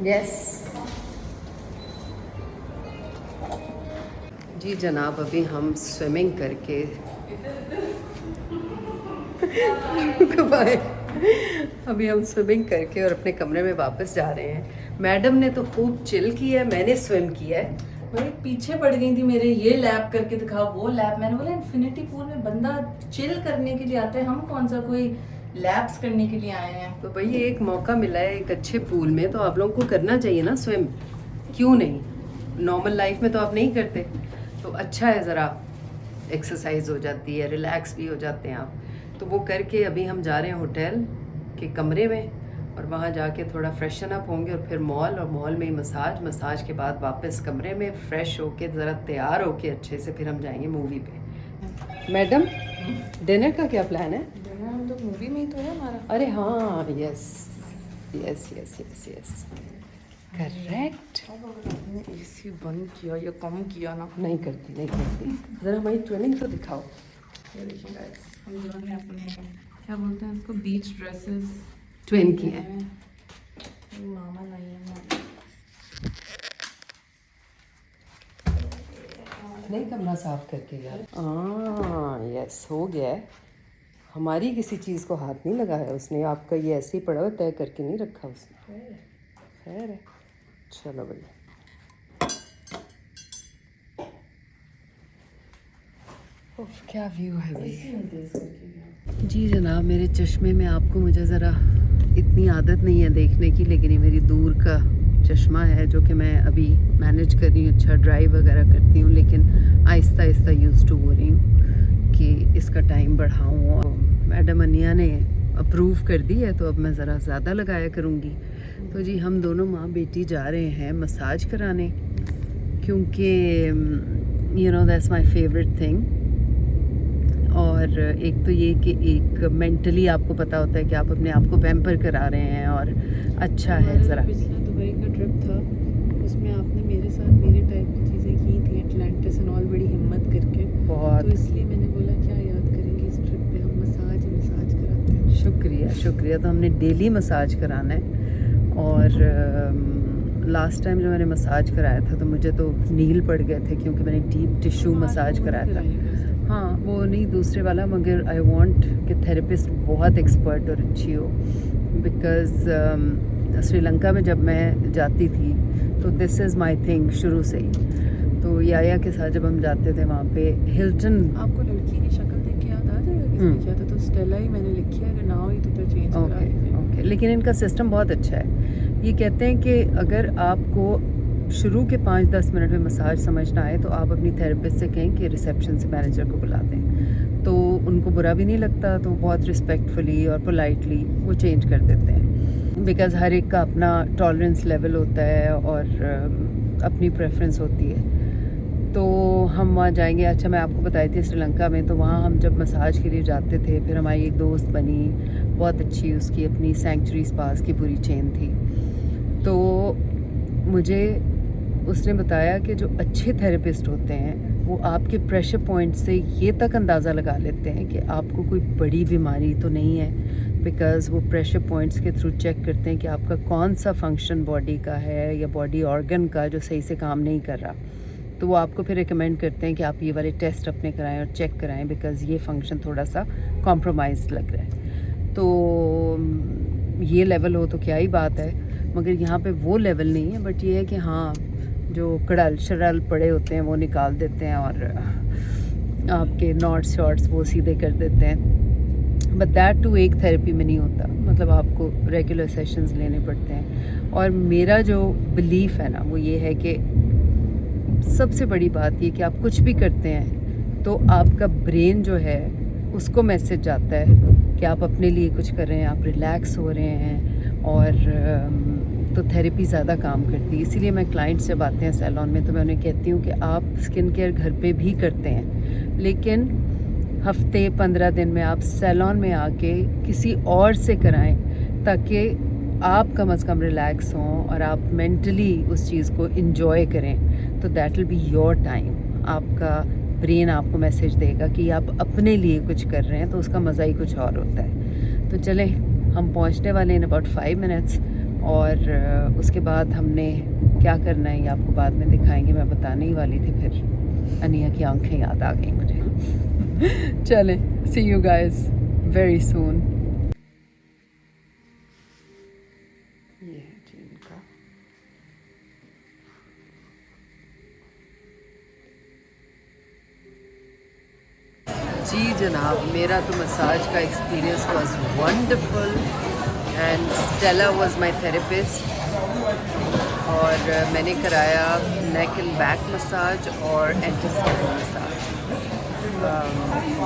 Yes जी जनाब, अभी हम स्विमिंग करके अभी हम स्विमिंग करके और अपने कमरे में वापस जा रहे हैं। मैडम ने तो खूब चिल किया है, मैंने स्विम किया है। भाई पीछे पड़ गई थी मेरे, ये लैब करके दिखाओ वो लैब। मैंने बोला इन्फिनिटी पूल में बंदा चिल करने के लिए आता है, हम कौन सा कोई लैब्स करने के लिए आए हैं। तो भाई ये एक मौका मिला है एक अच्छे पूल में, तो आप लोगों को करना चाहिए ना स्विम, क्यों नहीं। नॉर्मल लाइफ में तो आप नहीं करते, तो अच्छा है, ज़रा एक्सरसाइज हो जाती है, रिलैक्स भी हो जाते हैं आप। तो वो करके अभी हम जा रहे हैं होटल के कमरे में, और वहाँ जाके थोड़ा फ्रेशन अप होंगे और फिर मॉल, और मॉल में ही मसाज के बाद वापस कमरे में फ्रेश होके ज़रा तैयार होके अच्छे से फिर हम जाएंगे मूवी पे। मैडम डिनर का क्या प्लान है? हम तो मूवी में ही तो है हमारा। अरे हाँ, yes yes yes yes yes, correct. आपने एसी बंद किया या कम किया ना? नहीं करती, नहीं करती। ज़रा हमारी ट्विनिंग तो दिखाओ। ये देखिए गाइस, हम दोनों ने अपने क्या बोलते हैं उसको, बीच ड्रेसेस ट्विन की है। मामा नहीं है नहीं, कमरा साफ करके यार। हाँ यस, हो गया है। हमारी किसी चीज़ को हाथ नहीं लगाया उसने, आपका ये ऐसे ही पड़ा हुआ, तय करके नहीं रखा उसने। खैर है, चलो भाई। उफ, क्या व्यू है भाई। जी जनाब, मेरे चश्मे में आपको मुझे ज़रा इतनी आदत नहीं है देखने की, लेकिन ये मेरी दूर का चश्मा है जो कि मैं अभी मैनेज कर रही हूँ। अच्छा ड्राइव वगैरह करती हूँ, लेकिन आहिस्ता आहिस्ता यूज़ टू हो रही हूँ कि इसका टाइम बढ़ाऊँ। और मैडम अनिया ने अप्रूव कर दी है, तो अब मैं ज़रा ज़्यादा लगाया करूँगी। तो जी हम दोनों माँ बेटी जा रहे हैं मसाज कराने, क्योंकि you know that's my favourite thing. और एक तो ये कि एक मेंटली आपको पता होता है कि आप अपने आप को पैम्पर करा रहे हैं, और अच्छा है ज़रा। पिछला दुबई का ट्रिप था, उसमें आपने मेरे साथ मेरे टाइप की चीज़ें की थी, एटलांटिस एंड ऑल, बड़ी हिम्मत करके। बहुत, तो इसलिए मैंने बोला क्या याद करेंगे इस ट्रिप पे, हम मसाज कराते हैं। शुक्रिया शुक्रिया। तो हमने डेली मसाज कराना है। और लास्ट टाइम जो मैंने मसाज कराया था तो मुझे तो नील पड़ गए थे, क्योंकि मैंने डीप टिश्यू मसाज कराया था। हाँ वो नहीं, दूसरे वाला, मगर आई वांट कि थेरेपिस्ट बहुत एक्सपर्ट और अच्छी हो। बिकॉज़ श्रीलंका में जब मैं जाती थी तो दिस इज़ माय थिंग शुरू से ही। तो याया के साथ जब हम जाते थे वहाँ पे हिल्टन। आपको लड़की की शक्ल देख के याद आ जाएगा किसने किया था? तो स्टेला ही मैंने लिखी है, अगर ना हो तो फिर चेंज करा दीजिए। ओके, लेकिन इनका सिस्टम बहुत अच्छा है। ये कहते हैं कि अगर आपको शुरू के 5-10 मिनट में मसाज समझ ना आए तो आप अपनी थेरेपिस्ट से कहें कि रिसेप्शन से मैनेजर को बुला दें, तो उनको बुरा भी नहीं लगता, तो बहुत रिस्पेक्टफुली और पोलाइटली वो चेंज कर देते हैं। बिकॉज़ हर एक का अपना टॉलरेंस लेवल होता है और अपनी प्रेफरेंस होती है। तो हम वहाँ जाएंगे। अच्छा मैं आपको बताई थी श्रीलंका में, तो वहाँ हम जब मसाज के लिए जाते थे, फिर हमारी एक दोस्त बनी बहुत अच्छी, उसकी अपनी सैंक्चुरी स्पास की पूरी चेन थी। तो मुझे उसने बताया कि जो अच्छे थेरेपिस्ट होते हैं वो आपके प्रेशर पॉइंट से ये तक अंदाज़ा लगा लेते हैं कि आपको कोई बड़ी बीमारी तो नहीं है, बिकॉज़ वो प्रेशर पॉइंट्स के थ्रू चेक करते हैं कि आपका कौन सा फंक्शन बॉडी का है या बॉडी ऑर्गन का जो सही से काम नहीं कर रहा। तो वो आपको फिर रिकमेंड करते हैं कि आप ये वाले टेस्ट अपने कराएं और चेक कराएं, बिकॉज़ ये फंक्शन थोड़ा सा कॉम्प्रोमाइज़ लग रहा है। तो ये लेवल हो तो क्या ही बात है, मगर यहाँ पे वो लेवल नहीं है। बट ये है कि हाँ, जो कड़ल शड़ल पड़े होते हैं वो निकाल देते हैं और आपके नॉट्स शॉर्ट्स वो सीधे कर देते हैं। बट दैट टू एक थेरेपी में नहीं होता, मतलब आपको रेगुलर सेशंस लेने पड़ते हैं। और मेरा जो बिलीफ है ना वो ये है कि सबसे बड़ी बात ये कि आप कुछ भी करते हैं तो आपका ब्रेन जो है उसको मैसेज जाता है कि आप अपने लिए कुछ कर रहे हैं, आप रिलैक्स हो रहे हैं। और तो थेरेपी ज़्यादा काम करती है। इसीलिए मैं क्लाइंट्स जब आते हैं सैलून में तो मैं उन्हें कहती हूँ कि आप स्किन केयर घर पे भी करते हैं, लेकिन हफ्ते 15 दिन में आप सैलून में आके किसी और से कराएं, ताकि आप कम अज़ कम रिलैक्स हों और आप मेंटली उस चीज़ को इंजॉय करें। तो that will be your time. आपका ब्रेन आपको मैसेज देगा कि आप अपने लिए कुछ कर रहे हैं, तो उसका मज़ा ही कुछ और होता है। तो चलें, हम पहुंचने वाले इन अबाउट 5 मिनट्स। और उसके बाद हमने क्या करना है ये आपको बाद में दिखाएंगे। मैं बताने ही वाली थी, फिर अनिया की आंखें याद आ गई मुझे। चलें, सी यू गाइस वेरी सून। ये है जी इनका। जी जनाब, मेरा तो मसाज का experience was wonderful and Stella was my therapist. और मैंने कराया नेक एंड बैक मसाज और एंटी-स्किन मसाज।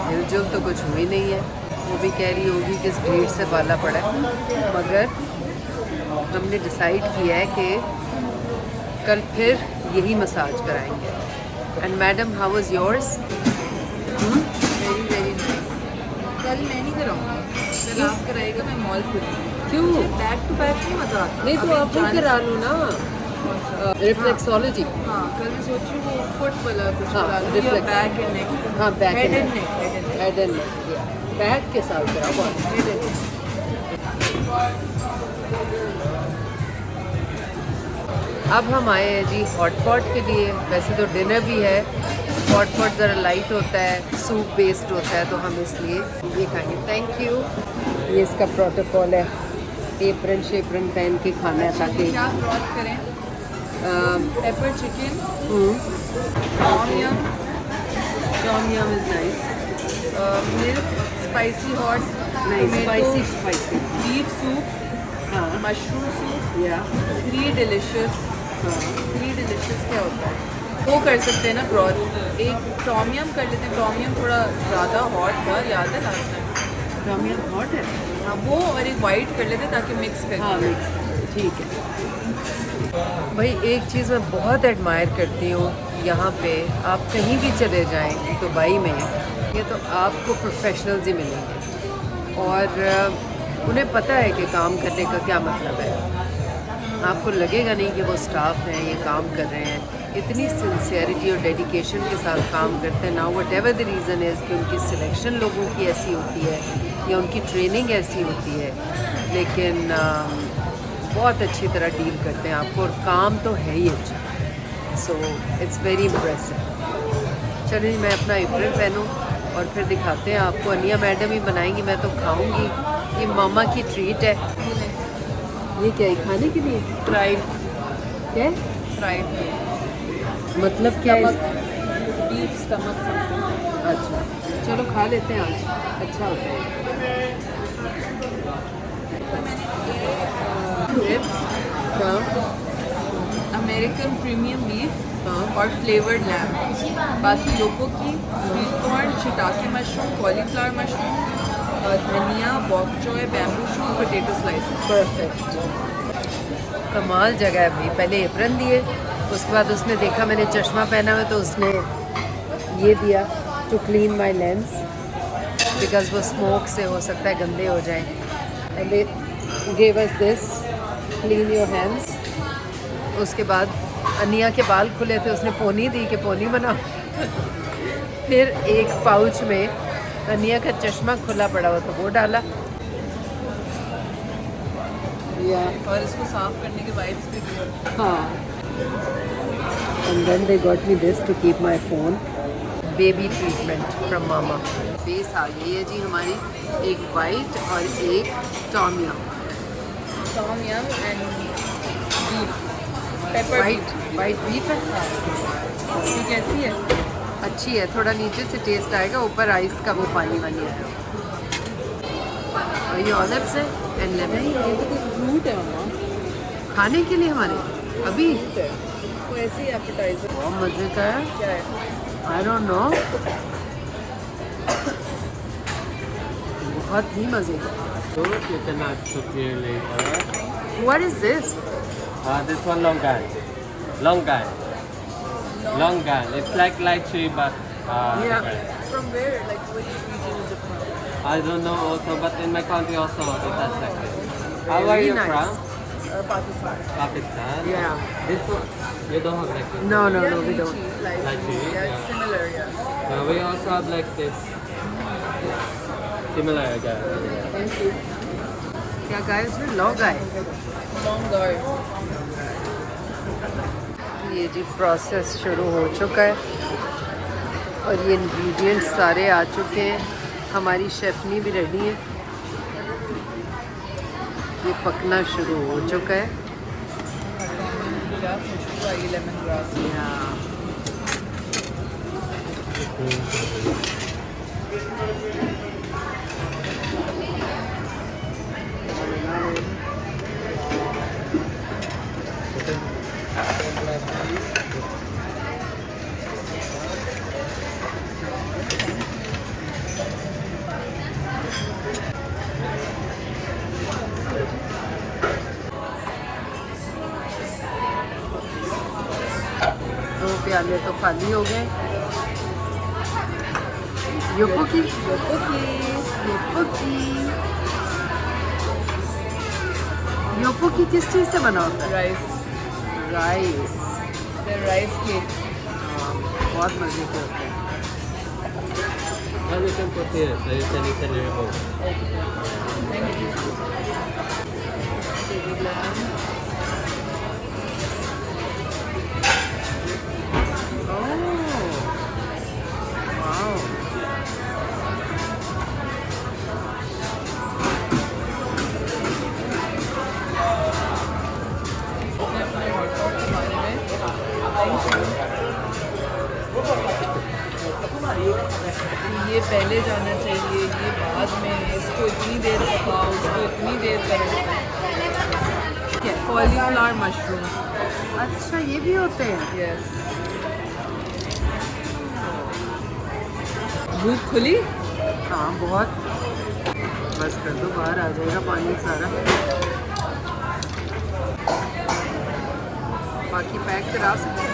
हिलजुल तो कुछ हुई नहीं है, वो भी कह रही होगी कि इस भीड़ से बाला पड़ा है, मगर हमने डिसाइड किया है कि कल फिर यही मसाज कराएंगे। And madam, how was yours? Very very कल मैं नहीं कराऊंगी, कल आप कराएगा, मैं मॉल खुलूंगी। क्यों? बैक टू बैक नहीं मजा आता। नहीं तो अभी आप जाने- करा लो ना, रिफ्लेक्सोलॉजी। हाँ, कल मैं सोच रही हूँ वो फुट वाला कुछ हाँ, करा लूँ, या reflex- बैक एंड नेक। हाँ, back head and and neck, head and neck, head and neck, back के साथ कराओ बहुत। Head and neck. अब हम आए हैं जी हॉटपॉट के लिए। वैसे तो डिनर भी है, हॉटपॉट ज़रा लाइट होता है, सूप बेस्ड होता है, तो हम इसलिए ये खाएंगे। Thank you. ये इसका प्रोटोकॉल है, एप्रन शेप्रन पहन के खाना है ताकि क्या ब्रॉथ करें? Pepper chicken, tom yum is nice, milk, spicy hot, spicy beef soup, हाँ मशरूम सूप, या 3 डिलिशियस। हाँ 3 डिलिशियस क्या होता है? वो कर सकते हैं ना ब्रॉथ। एक टॉम यम कर लेते हैं, टॉम यम थोड़ा ज़्यादा हॉट था, याद है लास्ट टाइम? टॉम यम हॉट है। हाँ, वो और एक वाइट कर लेते हैं ताकि मिक्स कर हाँ मिक्स, ठीक है। भाई एक चीज़ मैं बहुत एडमायर करती हूँ यहाँ पे, आप कहीं भी चले जाएं दुबई में, ये तो आपको प्रोफेशनल्स ही मिलेंगे और उन्हें पता है कि काम करने का क्या मतलब है। आपको लगेगा नहीं कि वो स्टाफ हैं, ये काम कर रहे हैं, इतनी सिंसियरिटी और डेडिकेशन के साथ काम करते हैं ना। What ever the reason is कि उनकी सिलेक्शन लोगों की ऐसी होती है या उनकी ट्रेनिंग ऐसी होती है, लेकिन बहुत अच्छी तरह डील करते हैं आपको, और काम तो है ही अच्छा। So it's very impressive. चलिए मैं अपना एप्रन पहनूं और फिर दिखाते हैं आपको। अनिया मैडम ही बनाएंगी, मैं तो खाऊंगी। ये मामा की ट्रीट है। ये क्या है, खाने के लिए? फ्राइड क्या है? फ्राइड मतलब क्या है? Beef stomach something. अच्छा, चलो खा लेते हैं आज, अच्छा होता है। हाँ अमेरिकन प्रीमियम बीफ हाँ और फ्लेवर्ड लैम। बाकी लोगों की sweet corn, shiitake mushroom, cauliflower mushroom, dhania, bok choy, bamboo shoot, potato slices. Perfect. कमाल जगह है भाई। पहले एप्रन दिए, उसके बाद उसने देखा मैंने चश्मा पहना हुआ तो उसने ये दिया to clean my lens, because वो स्मोक से हो सकता है गंदे हो जाएं। And they gave us this, clean your hands. उसके बाद अनिया के बाल खुले थे, उसने पोनी दी कि पोनी बनाओ। फिर एक पाउच में अनिया का चश्मा खुला पड़ा हुआ तो वो डाला। या और इसको साफ करने के वाइप्स भी दिए। हाँ, and then they got me this to keep my phone. Baby treatment from mama. Base आ गई है जी हमारी, एक वाइट और एक tom yum. Tom yum and beef, pepper beef. White beef है, ये कैसी है? अच्छी है। थोड़ा नीचे से टेस्ट आएगा, ऊपर आइस का वो पानी वानी है। और ये ऑलिव्स है एंड लेमन। ये तो कुछ फ्रूट है मम्मा। खाने के लिए हमारे अभी वो ऐसे ही एपेटाइजर। बहुत मज़े का है। क्या है? आई डोंट नो, बहुत ही मज़े का। You cannot cook here later. What is this? This one longan. Longan. Longan. It's like lychee but Yeah. different. From where? Like which region is it from? I don't know also, but in my country also it has like this. How are Very you nice. from? Pakistan. Pakistan. Yeah. This one you don't have like this. No, no, Yeah, no, we don't. lychee, like, Lychee, yeah, yeah. it's similar, yeah. We also have like this. Similar again. Thank you. क्या गाय उसमें लौ गाय। ये जी process शुरू हो चुका है और ये ingredients सारे आ चुके हैं। हमारी शेफनी भी रेडी है। ये पकना शुरू हो चुका है। दो प्याले तो खाली हो गए। योपोकी योपोकी किस चीज़ से बना होता है? Rice cake. बहुत मज़े के होते हैं। Now you can put here, so you can easily remove. ये पहले जाना चाहिए, ये बाद में, इसको इतनी देर पकाओ, उसको इतनी देर करो। Cauliflower mushroom. अच्छा ये भी होते हैं। यस। भूख खुली? हाँ बहुत। बस कर दो, बाहर आ जाएगा पानी सारा। बाकी पैक करा सकते हैं।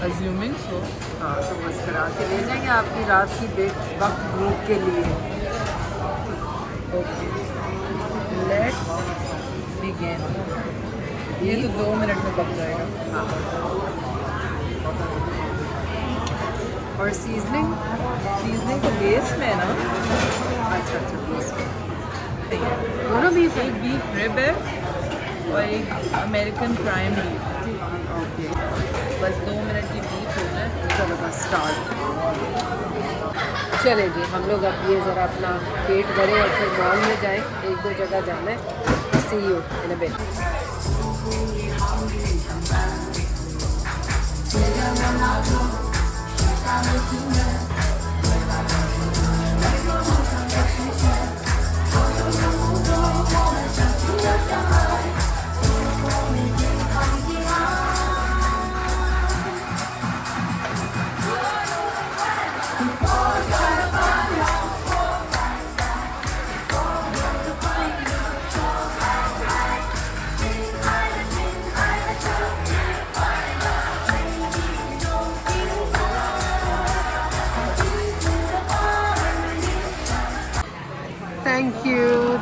अज्यूमिंग सो। हाँ तो बस करा के ले जाएंगे आपकी रात की वक्त भूख के लिए। Okay let's begin. ये तो 2 मिनट में पक जाएगा। हाँ और सीजनिंग तो बेस में है ना। अच्छा बीस दोनों बीफ है। एक बीफ रिब है और एक अमेरिकन प्राइम बीफ। ओके बस 2 मिनट की बीफ हो जाए। चलो बस स्टार्ट। चले जी हम लोग अब ये ज़रा अपना पेट भरें और फिर मॉल में जाएं। 1-2 जगह जाना है। See you in a bit.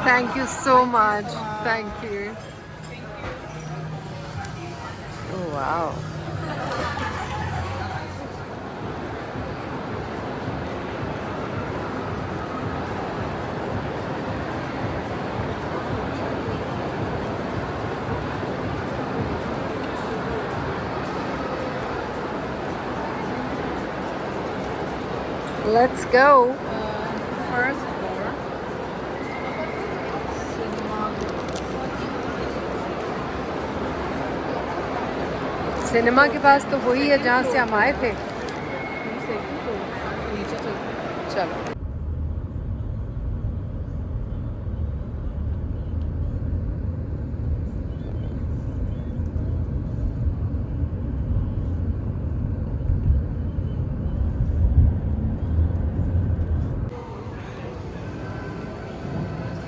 Thank you so much. Thank you. Oh, wow. Let's go. First floor. Cinema के पास तो वही है जहाँ से हम आए थे। चलो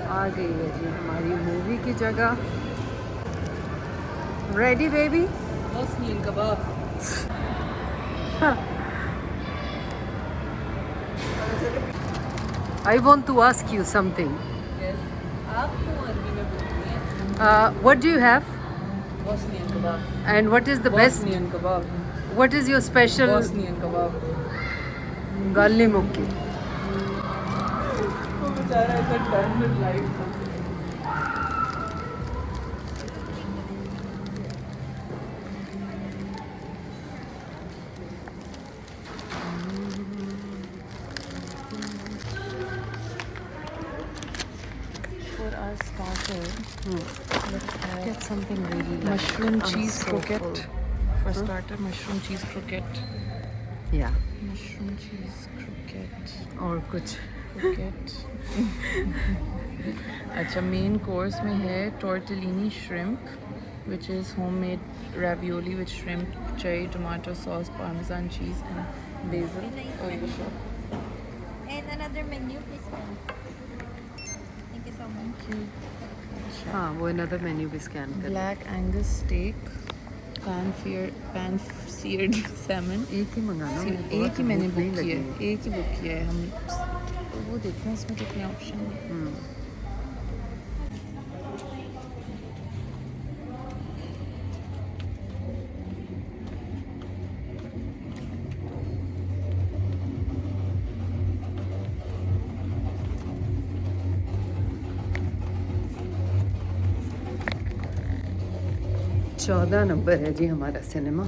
आ गई है जी हमारी मूवी की जगह। Ready baby? Bosnian kebab. I want to ask you something. Yes. आपको अरबी में बोलती हैं? What do you have? Bosnian kebab. And what is the best? Bosnian kebab. What is your special? Bosnian kebab. गाली मुक्की। वो बेचारा इतना डन विद लाइफ था। Get something really light. Mushroom I'm cheese so croquette. full. For starter, mushroom cheese croquette. Yeah. Mushroom cheese croquette. और कुछ croquette. अच्छा, main course में है tortellini shrimp, which is homemade ravioli with shrimp, cherry tomato sauce, parmesan cheese, and basil. Oh, yeah, sure. And another menu, please, ma'am. Thank you so much. हाँ वो another menu भी scan कर. Black Angus steak, pan seared salmon. एक ही मंगाना. एक ही मैंने भूख नहीं बुक किया लगी. है, एक ही बुक किया है हम. तो वो देखते हैं इसमें कितने ऑप्शन हैं. चौदह नंबर है जी हमारा cinema.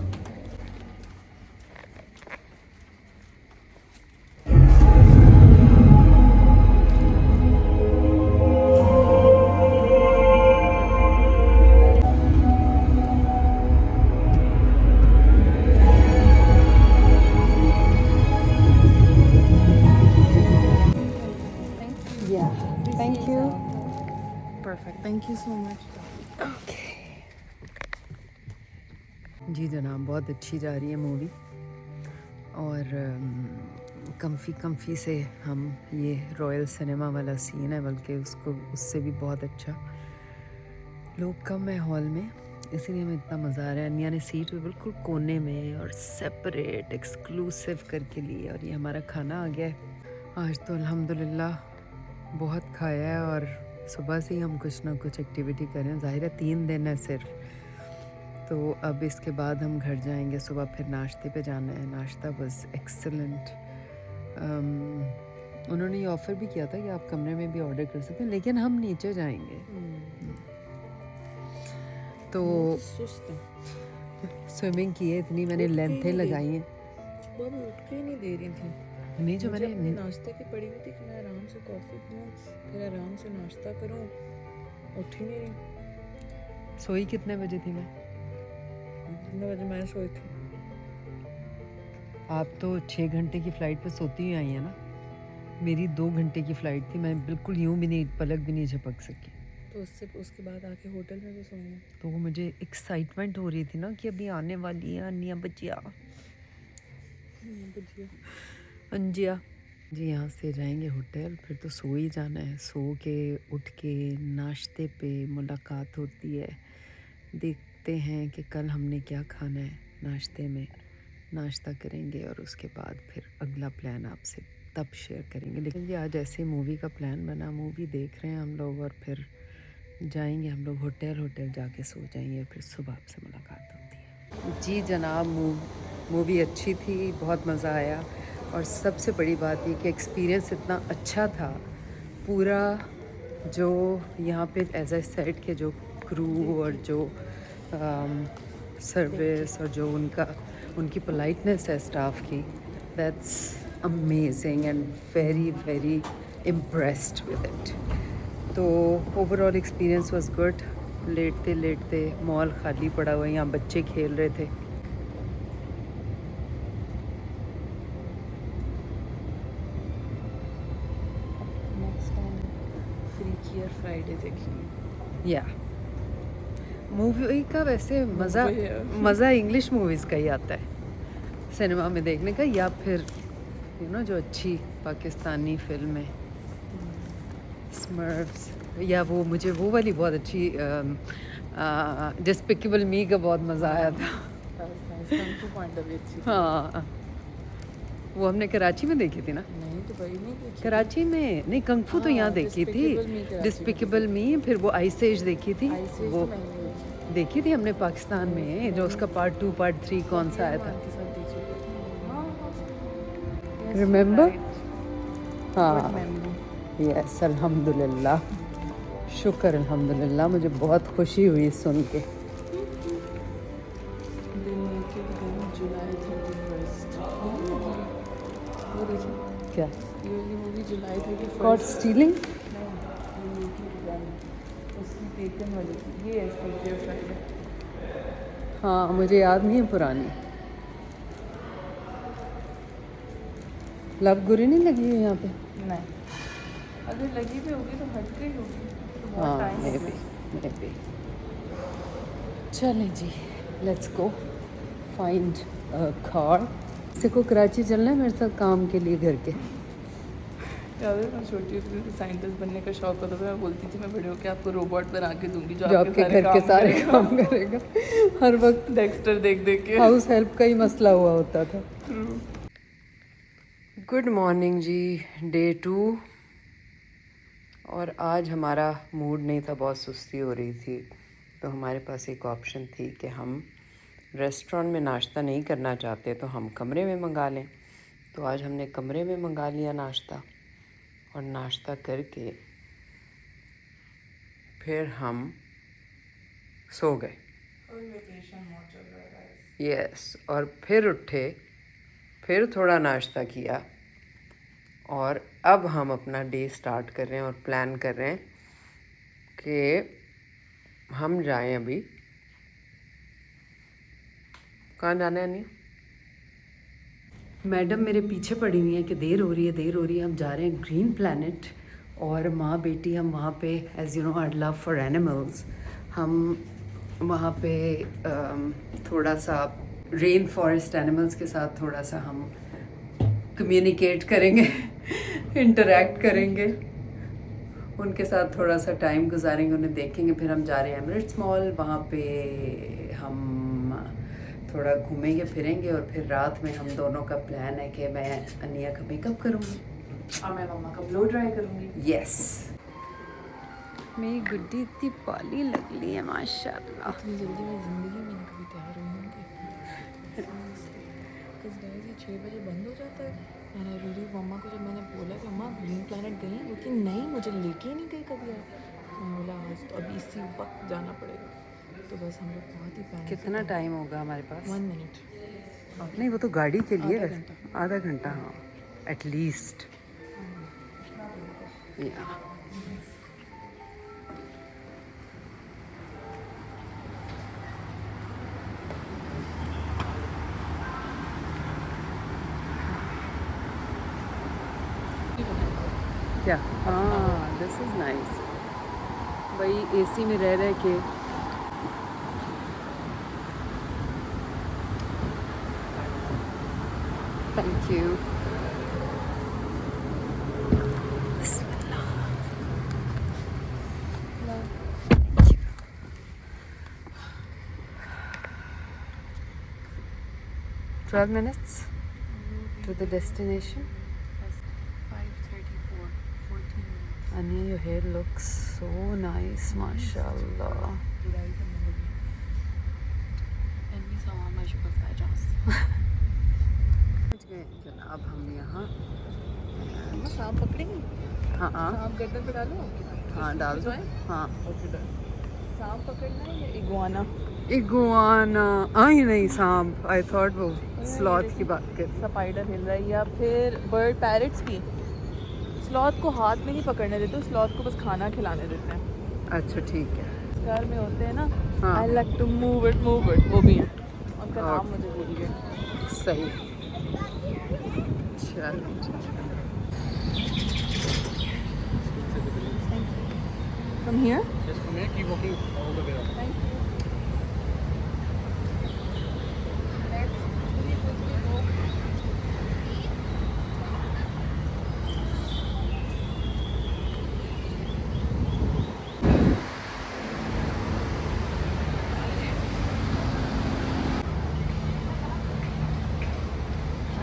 Thank you. Perfect. Thank you so much. जी जनाब, बहुत अच्छी जा रही है मूवी और कम्फ़ी से हम ये रॉयल सिनेमा वाला सीन है, बल्कि उसको उससे भी बहुत अच्छा. लोग कम है हॉल में, इसीलिए हमें इतना मज़ा आ रहा है. अनिया ने सीट भी बिल्कुल कोने में और सेपरेट एक्सक्लूसिव करके ली है. और ये हमारा खाना आ गया है. आज तो अल्हम्दुलिल्लाह बहुत खाया है और सुबह से ही हम कुछ ना कुछ एक्टिविटी करें. ज़ाहिर है 3 दिन है सिर्फ, तो अब इसके बाद हम घर जाएंगे. सुबह फिर नाश्ते पे जाना है. नाश्ता वाज एक्सीलेंट. उन्होंने ये ऑफ़र भी किया था कि आप कमरे में भी ऑर्डर कर सकते हैं, लेकिन हम नीचे जाएंगे. तो सुस्त है. स्विमिंग की है इतनी, मैंने लेंथें लगाई हैं. सुबह में उठ के ही नहीं दे रही थी. नहीं जो मुझे मैंने अपने नाश्ते की पड़ी हुई थी कि मैं आराम से कॉफ़ी पीऊँ, फिर आराम से नाश्ता करूँ. उठ ही नहीं रही. सोई कितने बजे थी मैं? 3 बजे मैं सोई थी. आप तो 6 घंटे की फ़्लाइट पे सोती हुई आई हैं ना. मेरी 2 घंटे की फ़्लाइट थी, मैं बिल्कुल यूँ भी नहीं, पलक भी नहीं झपक सकी. तो उसके बाद आके होटल में भी सोई. तो वो मुझे एक्साइटमेंट हो रही थी ना कि अभी आने वाली है अनिया बचिया. अंजिया जी. यहाँ से जाएंगे होटल, फिर तो सो ही जाना है. सो के उठ के नाश्ते पे मुलाकात होती है. देखते हैं कि कल हमने क्या खाना है. नाश्ते में नाश्ता करेंगे और उसके बाद फिर अगला प्लान आपसे तब शेयर करेंगे. लेकिन जी आज ऐसे मूवी का प्लान बना, मूवी देख रहे हैं हम लोग और फिर जाएंगे हम लोग होटल जाके सो जाएंगे. फिर सुबह आपसे मुलाकात होती है. जी जनाब, मूवी अच्छी थी, बहुत मज़ा आया. और सबसे बड़ी बात ये कि एक्सपीरियंस इतना अच्छा था. पूरा जो यहाँ पे एज ए सेट के जो क्रू और जो सर्विस और जो उनकी पोलाइटनेस है स्टाफ की, that's amazing and very very impressed with it. तो ओवरऑल एक्सपीरियंस वाज गुड. लेटते मॉल खाली पड़ा हुआ है, यहाँ बच्चे खेल रहे थे. फ्राइडे देखिए. या मूवी का वैसे मज़ा इंग्लिश मूवीज़ का ही आता है सिनेमा में देखने का, या फिर जो अच्छी पाकिस्तानी फिल्म है स्मर्फ्स, या वो मुझे वो वाली बहुत अच्छी डिस्पिकेबल मी का बहुत मज़ा आया था. हाँ वो हमने कराची में देखी थी ना. नहीं तो भाई नहीं कराची में नहीं, कंग फू तो यहाँ देखी थी. डिस्पिकेबल मी, फिर वो आइस एज देखी थी. वो देखी थी हमने पाकिस्तान में, जो उसका पार्ट 2 पार्ट 3 कौन सा आया था, रिमेम्बर? हाँ यस. अल्हम्दुलिल्लाह, शुक्र अल्हम्दुलिल्लाह. मुझे बहुत खुशी हुई सुन के. जुलाई 31 क्या? ये मूवी जुलाई 31 कॉट स्टीलिंग. उसकी टेकन वाली थी, ये है इसकी एयर फ्रायर। हाँ मुझे याद नहीं है पुरानी। लव गुरी नहीं लगी है यहाँ पे? नहीं, अगर लगी भी होगी तो हट गई होगी, तो बहुत हाँ टाइम मे हो गया। बी। चलें जी, लेट्स गो फाइंड कार। किसी को कराची चलना है मेरे साथ काम के लिए घर के? याद है मैं छोटी होती थी, साइंटिस्ट बनने का शौक होता था, मैं बोलती थी मैं बड़े होकर आपको रोबोट बना के दूंगी जो आपके घर के सारे काम करेगा। हर वक्त डेक्स्टर देख देख के। हाउस हेल्प का ही मसला हुआ होता था। गुड मॉर्निंग जी, डे 2। और आज हमारा मूड नहीं था, बहुत सुस्ती हो रही थी, तो हमारे पास एक ऑप्शन थी कि हम रेस्टोरेंट में नाश्ता नहीं करना चाहते तो हम कमरे में मंगा लें। तो आज हमने कमरे में मंगा लिया नाश्ता, और नाश्ता करके फिर हम सो गए। यस, और फिर उठे, फिर थोड़ा नाश्ता किया, और अब हम अपना डे स्टार्ट कर रहे हैं और प्लान कर रहे हैं कि हम जाएं अभी। कहाँ जाना है नहीं? मैडम मेरे पीछे पड़ी हुई है कि देर हो रही है, देर हो रही है। हम जा रहे हैं ग्रीन प्लैनेट, और माँ बेटी हम वहाँ पे, as you know I love for animals, हम वहाँ पे थोड़ा सा रेन फॉरेस्ट एनिमल्स के साथ थोड़ा सा हम कम्युनिकेट करेंगे, इंटरेक्ट करेंगे, उनके साथ थोड़ा सा टाइम गुजारेंगे, उन्हें देखेंगे। फिर हम जा रहे हैं एमिरेट्स मॉल, वहाँ पे हम थोड़ा घूमेंगे फिरेंगे, और फिर रात में हम दोनों का प्लान है कि मैं अनिया का मेकअप करूँगी और मैं मम्मा का ब्लो ड्राई करूँगी। यस, मेरी गुड्डी इतनी पाली लग ली है माशाल्लाह। इतनी जल्दी मैं ज़िंदगी में नहीं कभी तैयार हुई होंगी, बिकॉज गाइस ये 6 बजे बंद हो जाता है। मैंने रूरी मम्मा को जब मैंने बोला कि मम्मा ग्रीन प्लैनेट गई, बोलती नहीं मुझे लेके ही नहीं गई कभी आप। मैं बोला आज तो अभी इसी वक्त जाना पड़ेगा। तो बस हम लोग बहुत ही प्लान। कितना टाइम होगा हमारे पास? 1 मिनट नहीं, वो तो गाड़ी के लिए आधा घंटा। आधा घंटा, हाँ एटलीस्ट। क्या? हाँ, दिस इज़ नाइस। भाई एसी में रह रह के thank you. Bye. 12 minutes to the destination. 5:34, 14 minutes। Anya, your hair looks so nice, mashallah. And we saw how much you could fetch us। जनाब हम यहाँ सांप पकड़ेंगे? हाँ हाँ सांप गर्दन पे डालो? हाँ डाल दो। हाँ सांप पकड़ना है या इगुआना? इगुआना, आई नहीं सांप, आई थॉट वो स्लॉथ की बात कर। स्पाइडर हिल रहा है, या फिर बर्ड पैरट्स भी स्लॉथ को हाथ में नहीं पकड़ने देते, स्लॉथ को बस खाना खिलाने देते हैं। अच्छा ठीक है। घर में होते हैं ना, हाँ। I like to move it, वो भी है। उनका नाम मुझे भूल गया। सही, चलो From here? Just from here, keep walking all the way up. Thank you.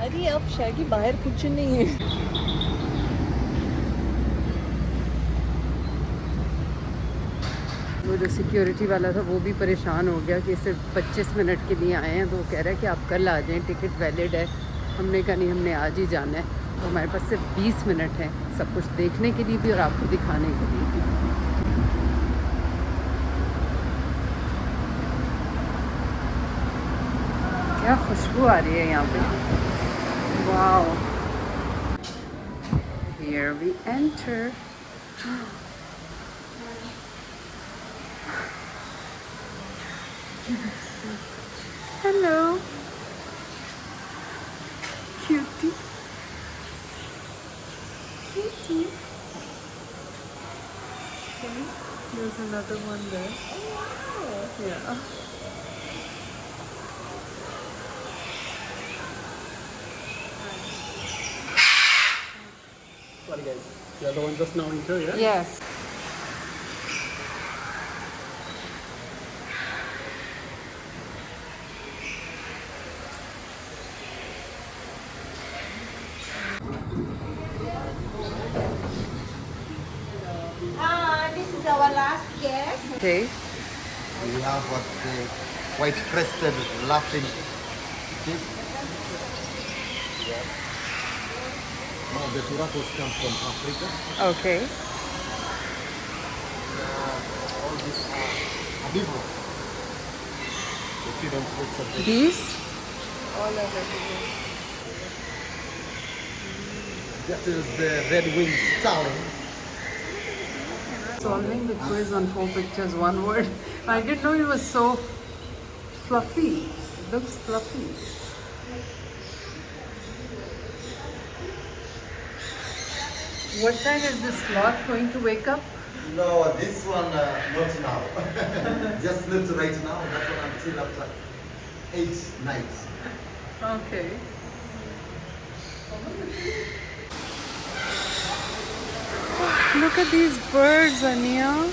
अरे अब शैगी बाहर कुछ नहीं है। वो जो सिक्योरिटी वाला था वो भी परेशान हो गया कि सिर्फ 25 मिनट के लिए आए हैं, तो वो कह रहा है कि आप कल आ जाएं, टिकट वैलिड है। हमने कहा नहीं, हमने आज ही जाना है। तो हमारे पास सिर्फ 20 मिनट हैं सब कुछ देखने के लिए भी और आपको दिखाने के लिए भी। क्या खुशबू आ रही है यहाँ पे, wow. Here we enter. Hello. Cutie. Cutie. Okay. There's another one there. Yeah. Sorry guys, you are the one just now enter, yeah? Yes. This is our last guest. Okay. We have what the white crested laughing fish. Now the turacos come from Africa. Okay. All these are herbivores. They feed on fruits of the These? That is the red-winged starling. Solving the quiz on 4 pictures, 1 word. I didn't know it was so fluffy. It looks fluffy. What time is this sloth going to wake up? No, this one not now. Just slept right now. That one until after 8 nights. Okay. Look at these birds, Ania.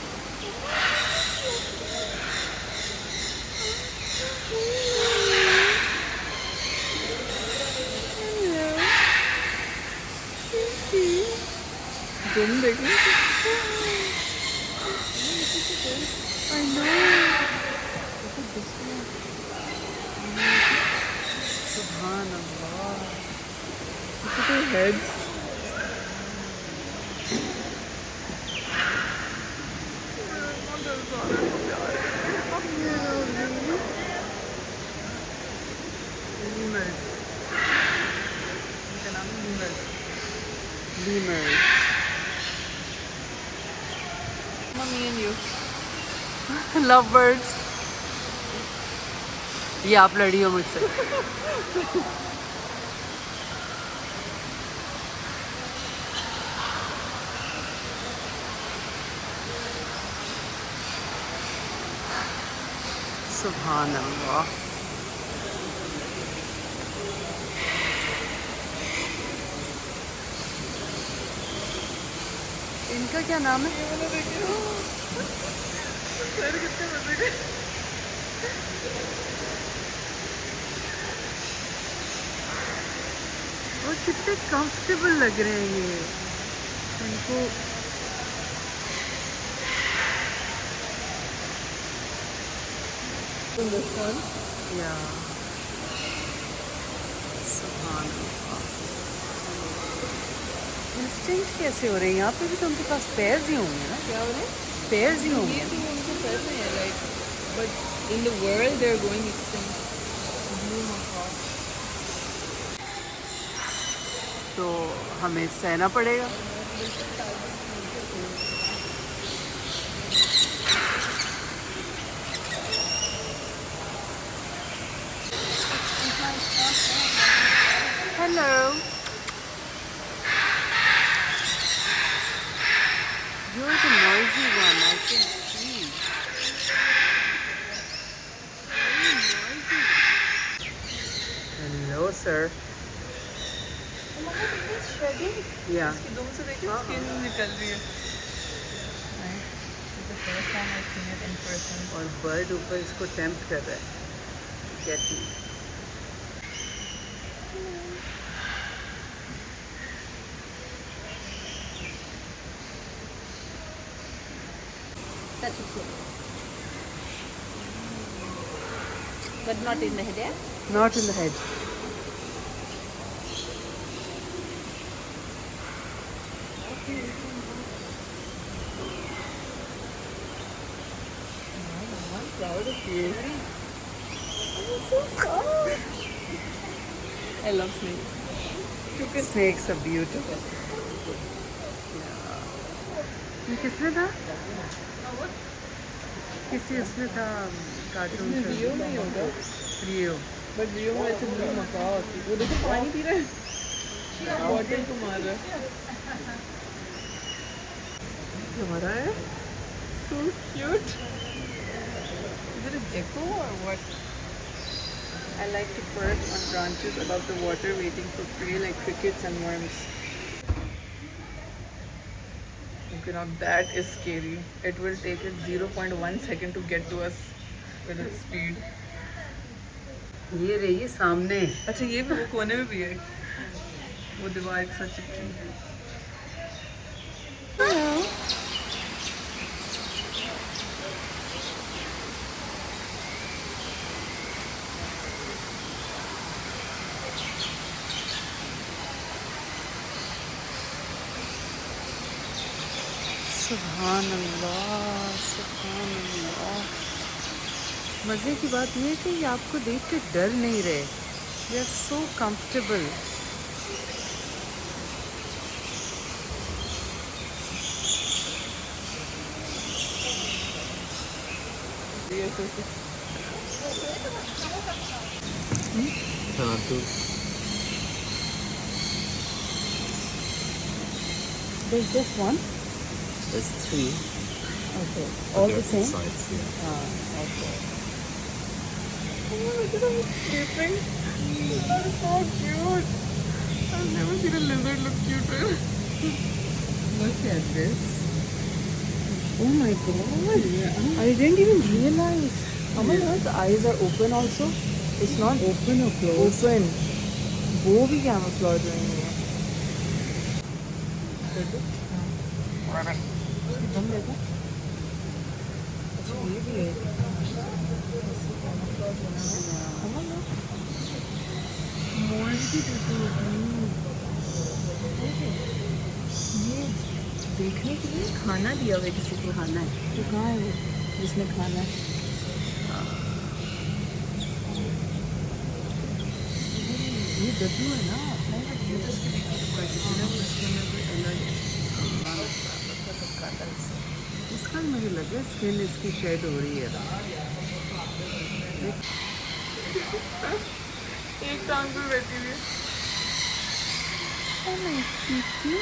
तुम देखो I know. Subhanallah. Look at their heads. Lemurs. इनका नाम है lemurs. Lemurs. Me and you. Love birds. ये आप लड़ी हो मुझसे. Subhanallah. इनका क्या नाम है? और कितने कंफर्टेबल लग रहे हैं ये इनको. Yeah. Subhanallah. Instinct कैसे हो रहे हैं? यहाँ पे भी तो उनके पास पैर्स ही होंगे ना? क्या बोले? पैर्स ही होंगे. ये तो उनको कर रहे हैं like, but in the world they're going extinct. Blue macaw. तो हमें सहना पड़ेगा. Hello. You're the noisy one, I can see. Very noisy one. Hello, sir. Yeah. इसकी दूर से देखिए स्किन निकल रही है. It's the first time I've seen it in person. और बर्ड ऊपर इसको टेम्प्ट कर रहा है. Get me. Touch it here. But not in the head, yeah? Not in the head. I'm proud of you. I love snakes. Snakes are beautiful. ये किसने था? किसी उसमें था कार्टून इसमें रियो नहीं होगा रियो बट रियो में ऐसे ब्लू मकाओ होती है। वो देखो पानी पी रहा है बॉटल को मार रहा है हमारा है so cute is it a gecko or what I like to perch on branches above the water waiting for prey like crickets and worms. okay now that is scary it will take it 0.1 second to get to us with its speed ये रही सामने अच्छा ये भी वो कोने में भी है वो दीवार के साथ चिपकी सुभान अल्लाह सुभान अल्लाह। मज़े की बात यह है कि ये आपको देख के डर नहीं रहे, they are so comfortable. There's just one? There's 3. Okay. All the same? Sides, yeah. Okay. Oh, look at him sleeping. That is so cute. I've never seen a lizard look cuter. Look at this. Oh my god. I didn't even realize. Oh my god, the eyes are open also. It's not Open or closed? open. वो भी camouflage नहीं है। दम देखो। अच्छा ये भी है। मोर भी देखो। ये देखने के लिए खाना दिया हुआ है किसी को खाना है तो कहाँ है वो जिसने खाना है ये गद्दू है ना अपने का यूट्यूब के इसके में कोई अलग इसका मुझे लगे स्किन इसकी शेड हो रही है। एक टांग पे बैठी हुई है Oh my kitty.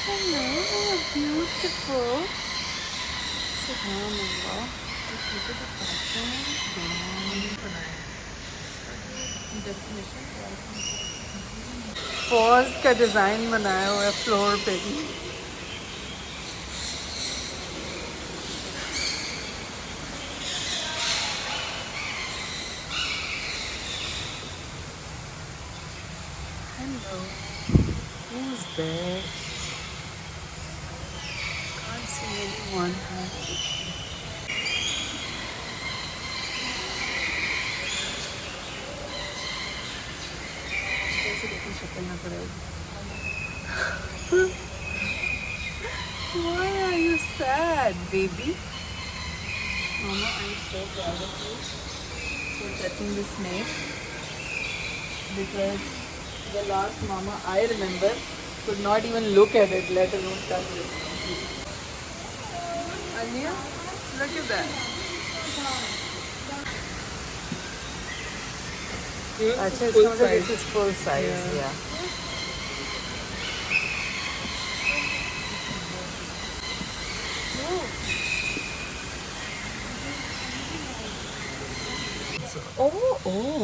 Hello, oh beautiful. Subhanallah. Look at the pattern. Pause का डिज़ाइन बनाया हुआ है फ्लोर पे भी। Hello. Who's there? Can't see anyone. कैसे देखो शक्ल ना पड़ेगी। Why are you sad, baby? Mama, I'm so proud of you for touching the snake because the last mama I remember could not even look at it, let alone touch it. Anya, look at that. अच्छा इसका मतलब this is full size, yeah. Yeah.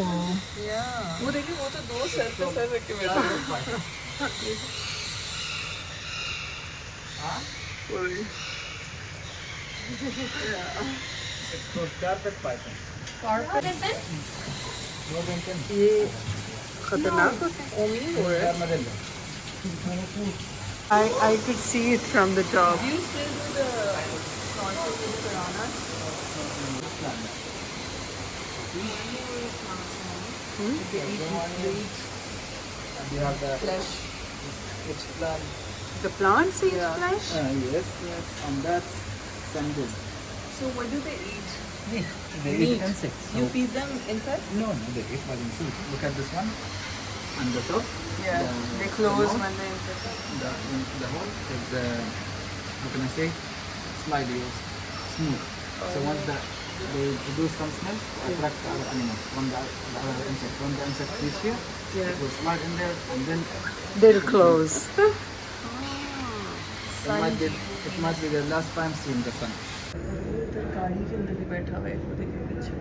वो देखिए वो तो दो sir पे sir रख के बैठा है ये खतरनाक होता है। I could see it from the top. Do you still do the concerts with piranhas? They eat We have the flesh. it's plant. The plants eat Yeah. flesh? Yes, and that's sandal. So what do they eat? They Meat. eat insects. You feed them insects? No, they eat by themselves. Look at this one. And the top. Yeah. The- They close the when they infect. The hole is how can I say? Slidey or smooth. So once they do some smell, attract other animals from the other insect. When the insect reach here, it will slide in there and then They'll close. it might be their last time seeing the sun. इधर गाड़ी के अंदर भी बैठा हुआ है वो देखिए पीछे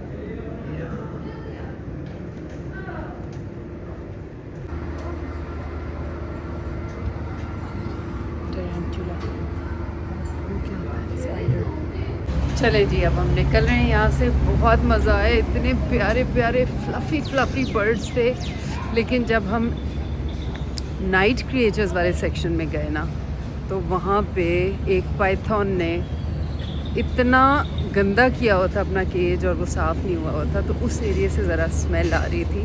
चले जी, अब हम निकल रहे हैं यहाँ से। बहुत मज़ा आया, इतने प्यारे प्यारे फ्लफ़ी बर्ड्स थे। लेकिन जब हम नाइट क्रिएचर्स वाले सेक्शन में गए ना, तो वहाँ पे एक पाइथन ने इतना गंदा किया हुआ था अपना केज, और वो साफ़ नहीं हुआ हुआ था, तो उस एरिया से ज़रा स्मेल आ रही थी।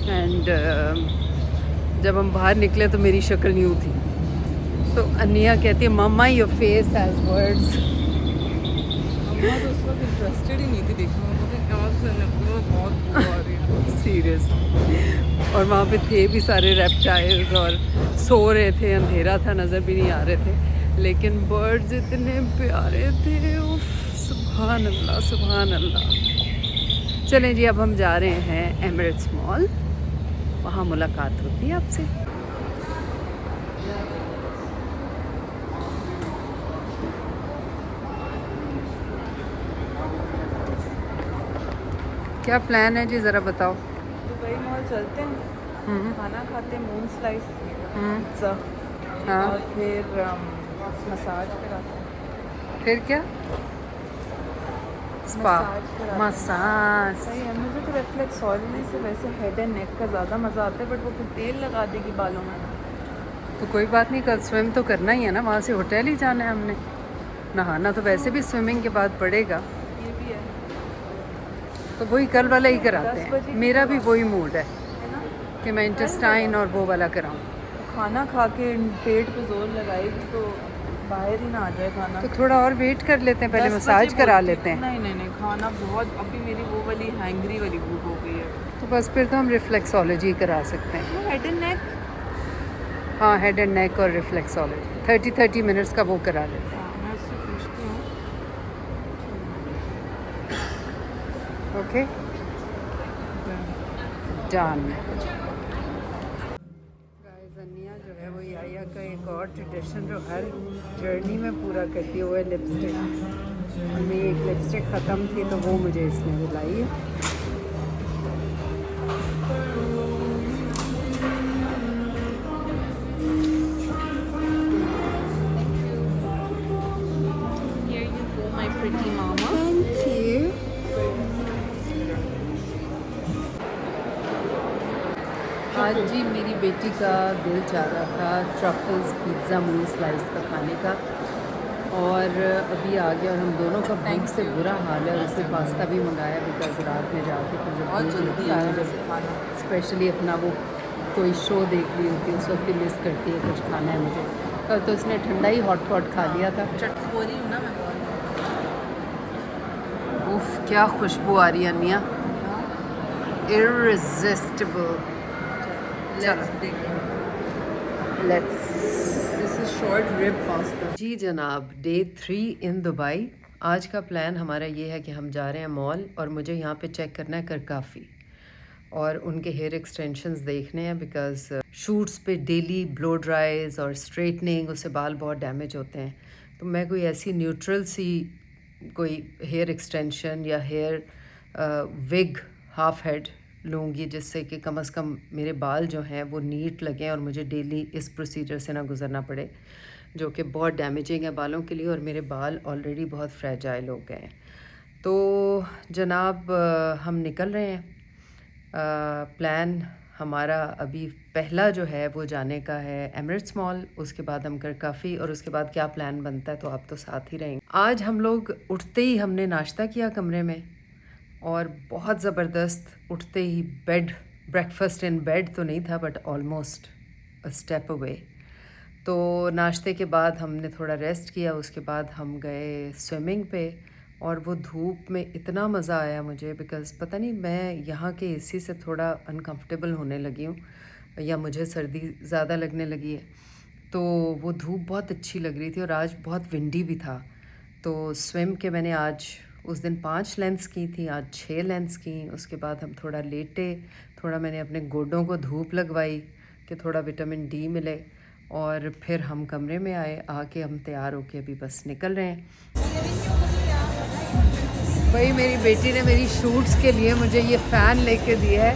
एंड जब हम बाहर निकले तो मेरी शक्ल न्यू थी। तो अनिया कहती है मम्मा योर फेस हैज़ वर्ड्स। अम्मा तो उस वक्त इंटरेस्टेड ही नहीं थी देखने में, मुझे क्या से निकलो बहुत बो आ रही है सीरियस। और वहाँ पे थे भी सारे रेप्टाइल्स और सो रहे थे, अंधेरा था, नज़र भी नहीं आ रहे थे। लेकिन बर्ड्स इतने प्यारे थे, उफ, सुभान अल्लाह सुभान अल्लाह। चलें जी, अब हम जा रहे हैं एमिरेट्स मॉल, वहाँ मुलाकात होती है आपसे। क्या प्लान है जी, ज़रा बताओ। दुबई मॉल चलते हैं, खाना खाते हैं, मून स्लाइस पिज़्ज़ा, हाँ, और फिर मसाज कराते हैं। फिर क्या? स्पा, मसाज कराते हैं। मसाज। सही है, मुझे तो रिफ्लेक्सोलॉजी से वैसे हेड एंड नेक का ज़्यादा मज़ा आता है, बट वो फिर तेल लगा देगी बालों में। तो कोई बात नहीं, कल स्विम तो करना ही है ना, वहाँ से होटल ही जाना है हमने। नहाना तो वैसे भी स्विमिंग के बाद पड़ेगा, ये भी है तो वही कल वाला ही कराते 10 बजे हैं। मेरा भी वही मूड है ना। कि मैं इंटेस्टाइन और वो वाला कराऊं। खाना खा के पेट पे जोर लगाएगी तो बाहर ही ना आ जाए खाना। तो थोड़ा और वेट कर लेते हैं, पहले 10 मसाज बजे करा बोलती- लेते हैं। नहीं नहीं नहीं, खाना बहुत, अभी मेरी वो वाली हैंगरी वाली भूख हो गई है। तो बस फिर तो हम रिफ्लेक्सोलॉजी करा सकते हैं। हेड एंड नेक, हाँ, हेड एंड नेक और रिफ्लेक्सोलॉजी 30 मिनट्स का वो करा लेते हैं। मैं उससे पूछती हूँ। Okay done. अनिया जो है वो याया का एक और ट्रेडिशन जो हर जर्नी में पूरा करती है, वो है लिपस्टिक। मेरी एक लिपस्टिक ख़त्म थी तो वो मुझे इसने दिलाई है। Here you go, my pretty mama. Thank you. आज जी मेरी बेटी का दिल चाह रहा था ट्रफल्स पिज़्ज़ा मून स्लाइस का खाने का, और अभी आ गया, और हम दोनों का भूख से बुरा हाल है। और उसने पास्ता भी मंगाया, बिकॉज रात में जाके फिर जब बहुत भूख जल्दी लगता है, आया जब वैसे खाना। स्पेशली अपना वो कोई शो देख रही होती है उस वक्त भी मिस करती है कुछ खाना है मुझे। कल तो उसने ठंडा ही हॉट पॉट खा लिया था। चटखोरी हूँ ना मैं बहुत। उफ, क्या खुशबू आ रही है अनिया, irresistible. Let's dig in. Let's. This is short rib pasta. जी जनाब, डे 3 इन दुबई। आज का प्लान हमारा ये है कि हम जा रहे हैं मॉल, और मुझे यहाँ पे चेक करना है करकाफ़ी, और उनके हेयर एक्सटेंशंस देखने हैं, बिकॉज शूट्स पे डेली ब्लो ड्राइज और स्ट्रेटनिंग, उससे बाल बहुत डैमेज होते हैं। तो मैं कोई ऐसी न्यूट्रल सी कोई हेयर एक्सटेंशन या हेयर विग हाफ हेड लूँगी, जिससे कि कम से कम मेरे बाल जो हैं वो नीट लगें और मुझे डेली इस प्रोसीजर से ना गुजरना पड़े, जो कि बहुत डैमेजिंग है बालों के लिए, और मेरे बाल ऑलरेडी बहुत फ्रेजाइल हो गए हैं। तो जनाब हम निकल रहे हैं। प्लान हमारा अभी पहला जो है वो जाने का है एमिरेट्स मॉल, उसके बाद हम करकाफ़ी, और उसके बाद क्या प्लान बनता है तो आप तो साथ ही रहेंगे। आज हम लोग उठते ही हमने नाश्ता किया कमरे में, और बहुत ज़बरदस्त उठते ही ब्रेकफास्ट इन बेड तो नहीं था, but almost a step away. तो नाश्ते के बाद हमने थोड़ा रेस्ट किया, उसके बाद हम गए स्विमिंग पे, और वो धूप में इतना मज़ा आया मुझे, बिकॉज़ पता नहीं मैं यहाँ के एसी से थोड़ा अनकंफर्टेबल होने लगी हूँ, या मुझे सर्दी ज़्यादा लगने लगी है। तो वो धूप बहुत अच्छी लग रही थी, और आज बहुत विंडी भी था, तो स्विम के मैंने आज उस दिन 5 लेंस की थी, आज 6 लेंस की। उसके बाद हम थोड़ा लेटे, थोड़ा मैंने अपने गोडों को धूप लगवाई कि थोड़ा विटामिन डी मिले, और फिर हम कमरे में आए। आके हम तैयार होके अभी बस निकल रहे हैं। भाई मेरी बेटी ने मेरी शूट्स के लिए मुझे ये फ़ैन लेके दिया है,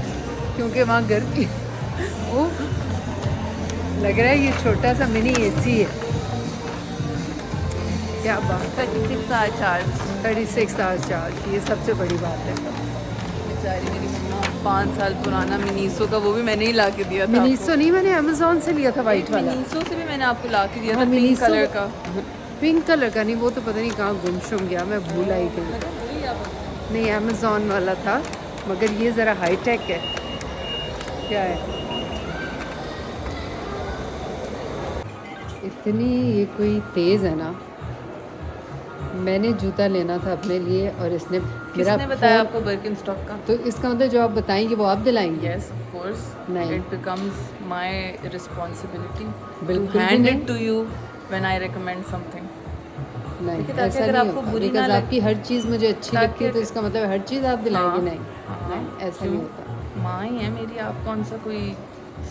क्योंकि वहाँ गर्मी लग रहा है ये छोटा सा मिनी एसी है। क्या बात है, 36 आवर चार्ज। 36 आवर्स चार्ज, ये सबसे बड़ी बात है। बेचारी मेरी मम्मा 5 साल पुराना मिनीसो का, वो भी मैंने ही ला के दिया था। मिनीसो नहीं, मैंने अमेज़ॉन से लिया था वाइट वाला। मिनीसो से भी मैंने आपको ला के दिया हाँ, था पिंक मिनीसो कलर का। पिंक कलर का नहीं, वो तो पता नहीं कहाँ गुमशुम गया, मैं भूल आई गई। नहीं, अमेज़ॉन वाला था, मगर ये ज़रा हाई टेक है। क्या है, इतनी ये कोई तेज़ है ना। मैंने जूता लेना था अपने लिए, और इसने मेरा किसने बताया फ़ोन- आपको बर्किनस्टॉक का? तो इसका मतलब जो आप बताएंगे वो आप दिलाएंगे? Yes, of course. नहीं। It becomes my responsibility to बिल्कुल भी hand नहीं। it to you when I recommend something. नहीं, देखिए, ताकि ऐसा अगर नहीं आपको होता, बुरी ना बिकॉज लगे- आपकी हर चीज़ मुझे अच्छी ताकि लगती है, तो अगर- इसका मतलब हर चीज़ आप दिलाएंगे? हाँ, नहीं, हाँ। नहीं, ऐसा नहीं होता। माँ ही है मेरी, आप कौन सा कोई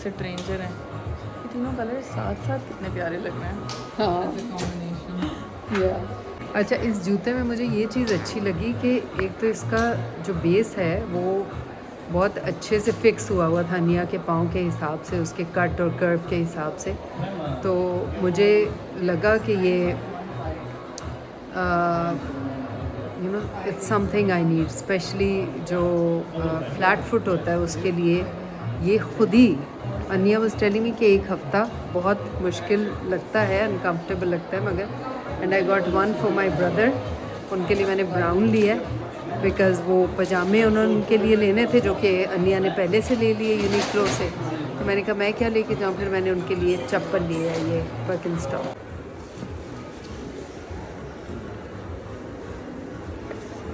स्ट्रेंजर हैं। ये तीनों कलर साथ साथ कितने प्यारे लग रहे हैं। हाँ, कॉम्बिनेशन। या अच्छा, इस जूते में मुझे ये चीज़ अच्छी लगी कि एक तो इसका जो बेस है वो बहुत अच्छे से फिक्स हुआ था निया के पाँव के हिसाब से, उसके कट और कर्व के हिसाब से। तो मुझे लगा कि ये you know it's something I need, specially जो फ्लैट फुट होता है उसके लिए ये खुद ही। अनिया वाज टेलिंग मी कि एक हफ़्ता बहुत मुश्किल लगता है, अनकम्फर्टेबल लगता है, मगर and I got one for my brother. उनके लिए मैंने ब्राउन लिया है, बिकॉज़ वो पजामे उन्होंने उनके लिए लेने थे जो कि अनिया ने पहले से ले लिए यूनिक्लो से। तो मैंने कहा मैं क्या लेके जाऊँ, फिर मैंने उनके लिए चप्पल लिए है ये बर्किनस्टॉक।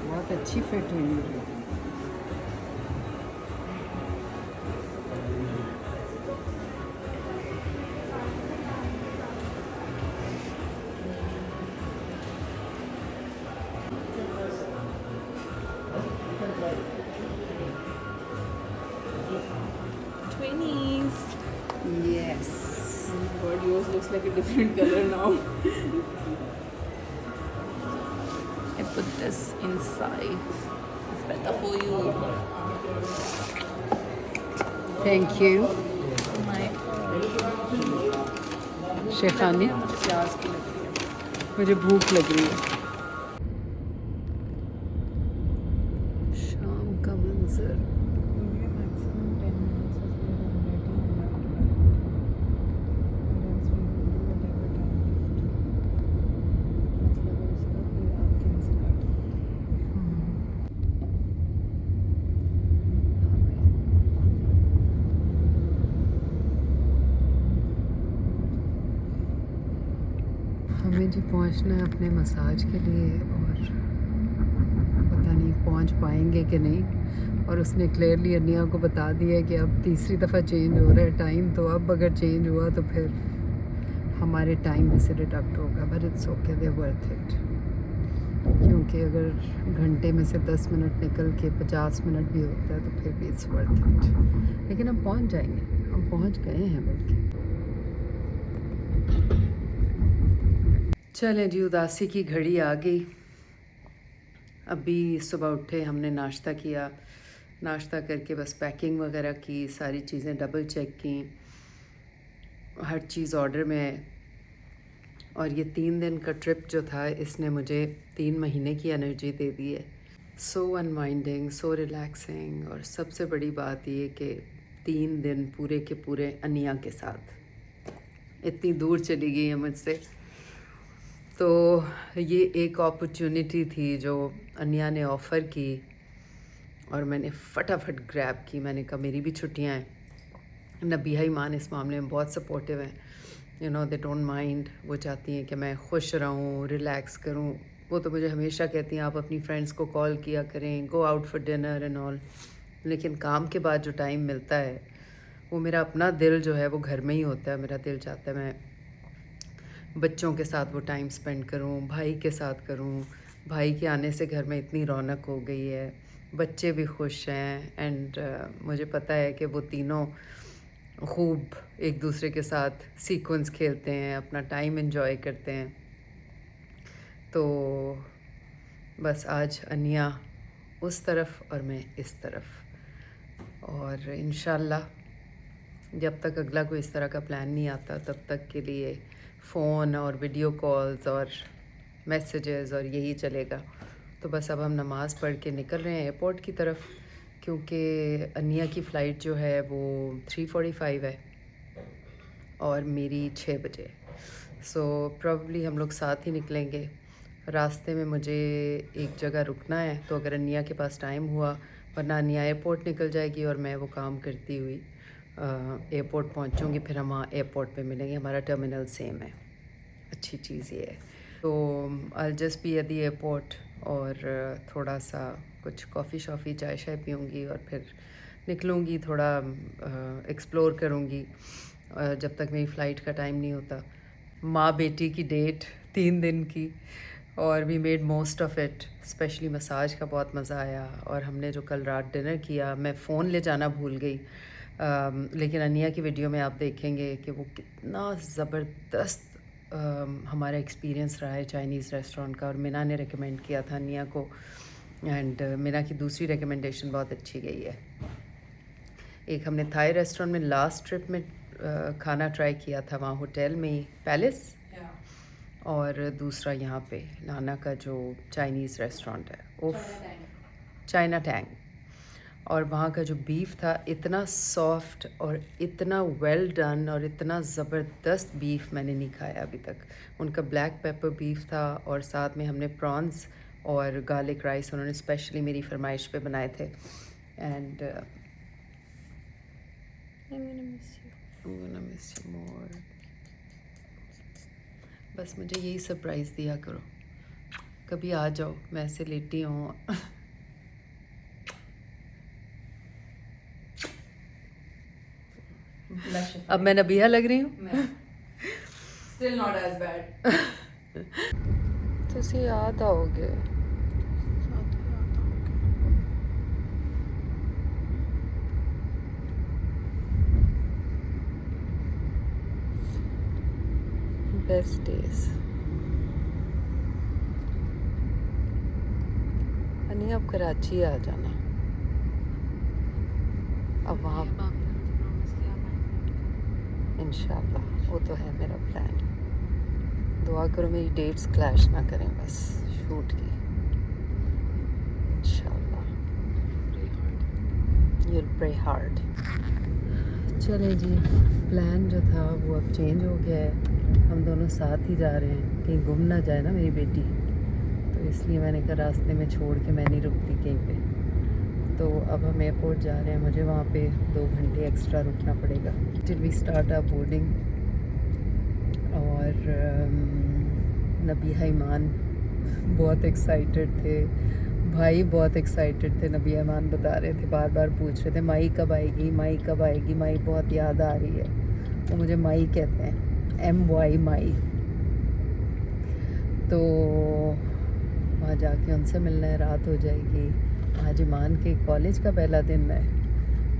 बहुत अच्छी फिट हुई है। Twinnies. Yes. God, yours looks like a different color now. I put this inside. It's better for you. Thank you. My Shekhani, मुझे प्याज की लग रही है। मुझे भूख लग रही है। शाम का मंजर, Maximum 10 minutes is where I'm ready and I have to go. Or else we will do whatever time left. मतलब है उसका कि आपके में से काट सकते हमें जी पहुंचना है अपने मसाज के लिए, और पता नहीं पहुंच पाएंगे कि नहीं। और उसने क्लियरली अनिया को बता दिया कि अब तीसरी दफ़ा चेंज हो रहा है टाइम, तो अब अगर चेंज हुआ तो फिर हमारे टाइम में से डिडक्ट होगा। But it's okay, they worth it, क्योंकि अगर घंटे में से 10 मिनट निकल के 50 मिनट भी होता है तो फिर भी इट्स वर्थ इट। लेकिन हम पहुंच जाएंगे, हम पहुंच गए हैं बल्कि। चलें जी, उदासी की घड़ी आ गई। अभी सुबह उठे, हमने नाश्ता किया, नाश्ता करके बस पैकिंग वगैरह की, सारी चीज़ें डबल चेक की, हर चीज़ ऑर्डर में है। और ये 3 दिन का ट्रिप जो था, इसने मुझे 3 महीने की एनर्जी दे दी है। सो अनवाइंडिंग, सो रिलैक्सिंग, और सबसे बड़ी बात ये कि 3 दिन पूरे के पूरे अनिया के साथ। इतनी दूर चली गई है मुझसे, तो ये एक अपॉर्चुनिटी थी जो अनिया ने ऑफ़र की और मैंने फटाफट ग्रैब की। मैंने कहा मेरी भी छुट्टियां हैं। नबिया ईमान इस मामले में बहुत सपोर्टिव हैं, you know, they don't mind. वो चाहती हैं कि मैं खुश रहूं, रिलैक्स करूं। वो तो मुझे हमेशा कहती हैं आप अपनी फ्रेंड्स को कॉल किया करें, go out for dinner and all. लेकिन काम के बाद जो टाइम मिलता है, वो मेरा अपना दिल जो है वो घर में ही होता है। मेरा दिल चाहता है मैं बच्चों के साथ वो टाइम स्पेंड करूं, भाई के साथ करूं, भाई के आने से घर में इतनी रौनक हो गई है, बच्चे भी खुश हैं एंड मुझे पता है कि वो तीनों खूब एक दूसरे के साथ सीक्वेंस खेलते हैं, अपना टाइम एंजॉय करते हैं। तो बस आज अनिया उस तरफ और मैं इस तरफ, और इंशाल्लाह जब तक अगला कोई इस तरह का प्लान नहीं आता तब तक के लिए फ़ोन और वीडियो कॉल्स और मैसेजेस और यही चलेगा। तो बस अब हम नमाज़ पढ़ के निकल रहे हैं एयरपोर्ट की तरफ, क्योंकि अनिया की फ़्लाइट जो है वो 3:45 है और मेरी 6 बजे। सो प्रॉब्ली हम लोग साथ ही निकलेंगे। रास्ते में मुझे एक जगह रुकना है, तो अगर अनिया के पास टाइम हुआ, वरना अनिया एयरपोर्ट निकल जाएगी और मैं वो काम करती हुई एयरपोर्ट पहुंचूंगी, फिर हम वहाँ एयरपोर्ट पे मिलेंगे। हमारा टर्मिनल सेम है, अच्छी चीज़ ये है। तो I just be at the airport और थोड़ा सा कुछ कॉफ़ी शॉफ़ी चाय शाय पीऊँगी और फिर निकलूँगी, थोड़ा एक्सप्लोर करूँगी जब तक मेरी फ़्लाइट का टाइम नहीं होता। माँ बेटी की डेट 3 दिन की, और we made most of it. Specially massage का बहुत मज़ा आया, और हमने जो कल रात डिनर किया, मैं फ़ोन ले जाना भूल गई, लेकिन अनिया की वीडियो में आप देखेंगे कि वो कितना ज़बरदस्त हमारा एक्सपीरियंस रहा है चाइनीज़ रेस्टोरेंट का। और मीना ने रेकमेंड किया था अनिया को, एंड मीना की दूसरी रिकमेंडेशन बहुत अच्छी गई है। एक हमने थाई रेस्टोरेंट में लास्ट ट्रिप में खाना ट्राई किया था, वहाँ होटल में ही, पैलेस, और दूसरा यहाँ पे नाना का जो चाइनीज़ रेस्टोरेंट है, उफ, चाइना टैंग। और वहाँ का जो बीफ था इतना सॉफ्ट और इतना वेल डन और इतना ज़बरदस्त बीफ मैंने नहीं खाया अभी तक। उनका ब्लैक पेपर बीफ था, और साथ में हमने प्रॉन्स और गार्लिक राइस उन्होंने स्पेशली मेरी फरमाइश पे बनाए थे। And I'm gonna miss you more. बस मुझे यही सरप्राइज़ दिया करो, कभी आ जाओ, मैं ऐसे लेटी हूँ। अब मैं नबिया लग रही हूँ। Still not as bad. तुसी याद आओगे। Best days. अनिया अब कराची आ जाना, अब वहाँ इंशाल्लाह, वो तो है मेरा प्लान। दुआ करो मेरी डेट्स क्लैश ना करें बस शूट की, इंशाल्लाह। You'll pray hard. चले जी, प्लान जो था वो अब चेंज हो गया है। हम दोनों साथ ही जा रहे हैं, कहीं गुम ना जाए ना मेरी बेटी, तो इसलिए मैंने कहा रास्ते में छोड़ के मैं नहीं रुकती कहीं पे। तो अब हम एयरपोर्ट जा रहे हैं, मुझे वहाँ पे 2 घंटे एक्स्ट्रा रुकना पड़ेगा till we start our boarding. और नबिया ईमान बहुत एक्साइटेड थे, भाई बहुत एक्साइटेड थे। नबिया ईमान बता रहे थे, बार बार पूछ रहे थे माई कब आएगी, माई कब आएगी, माई बहुत याद आ रही है। वो मुझे माई कहते हैं, MY माई। तो वहाँ जाके उनसे मिलना है, रात हो जाएगी। आज ईमान के कॉलेज का पहला दिन है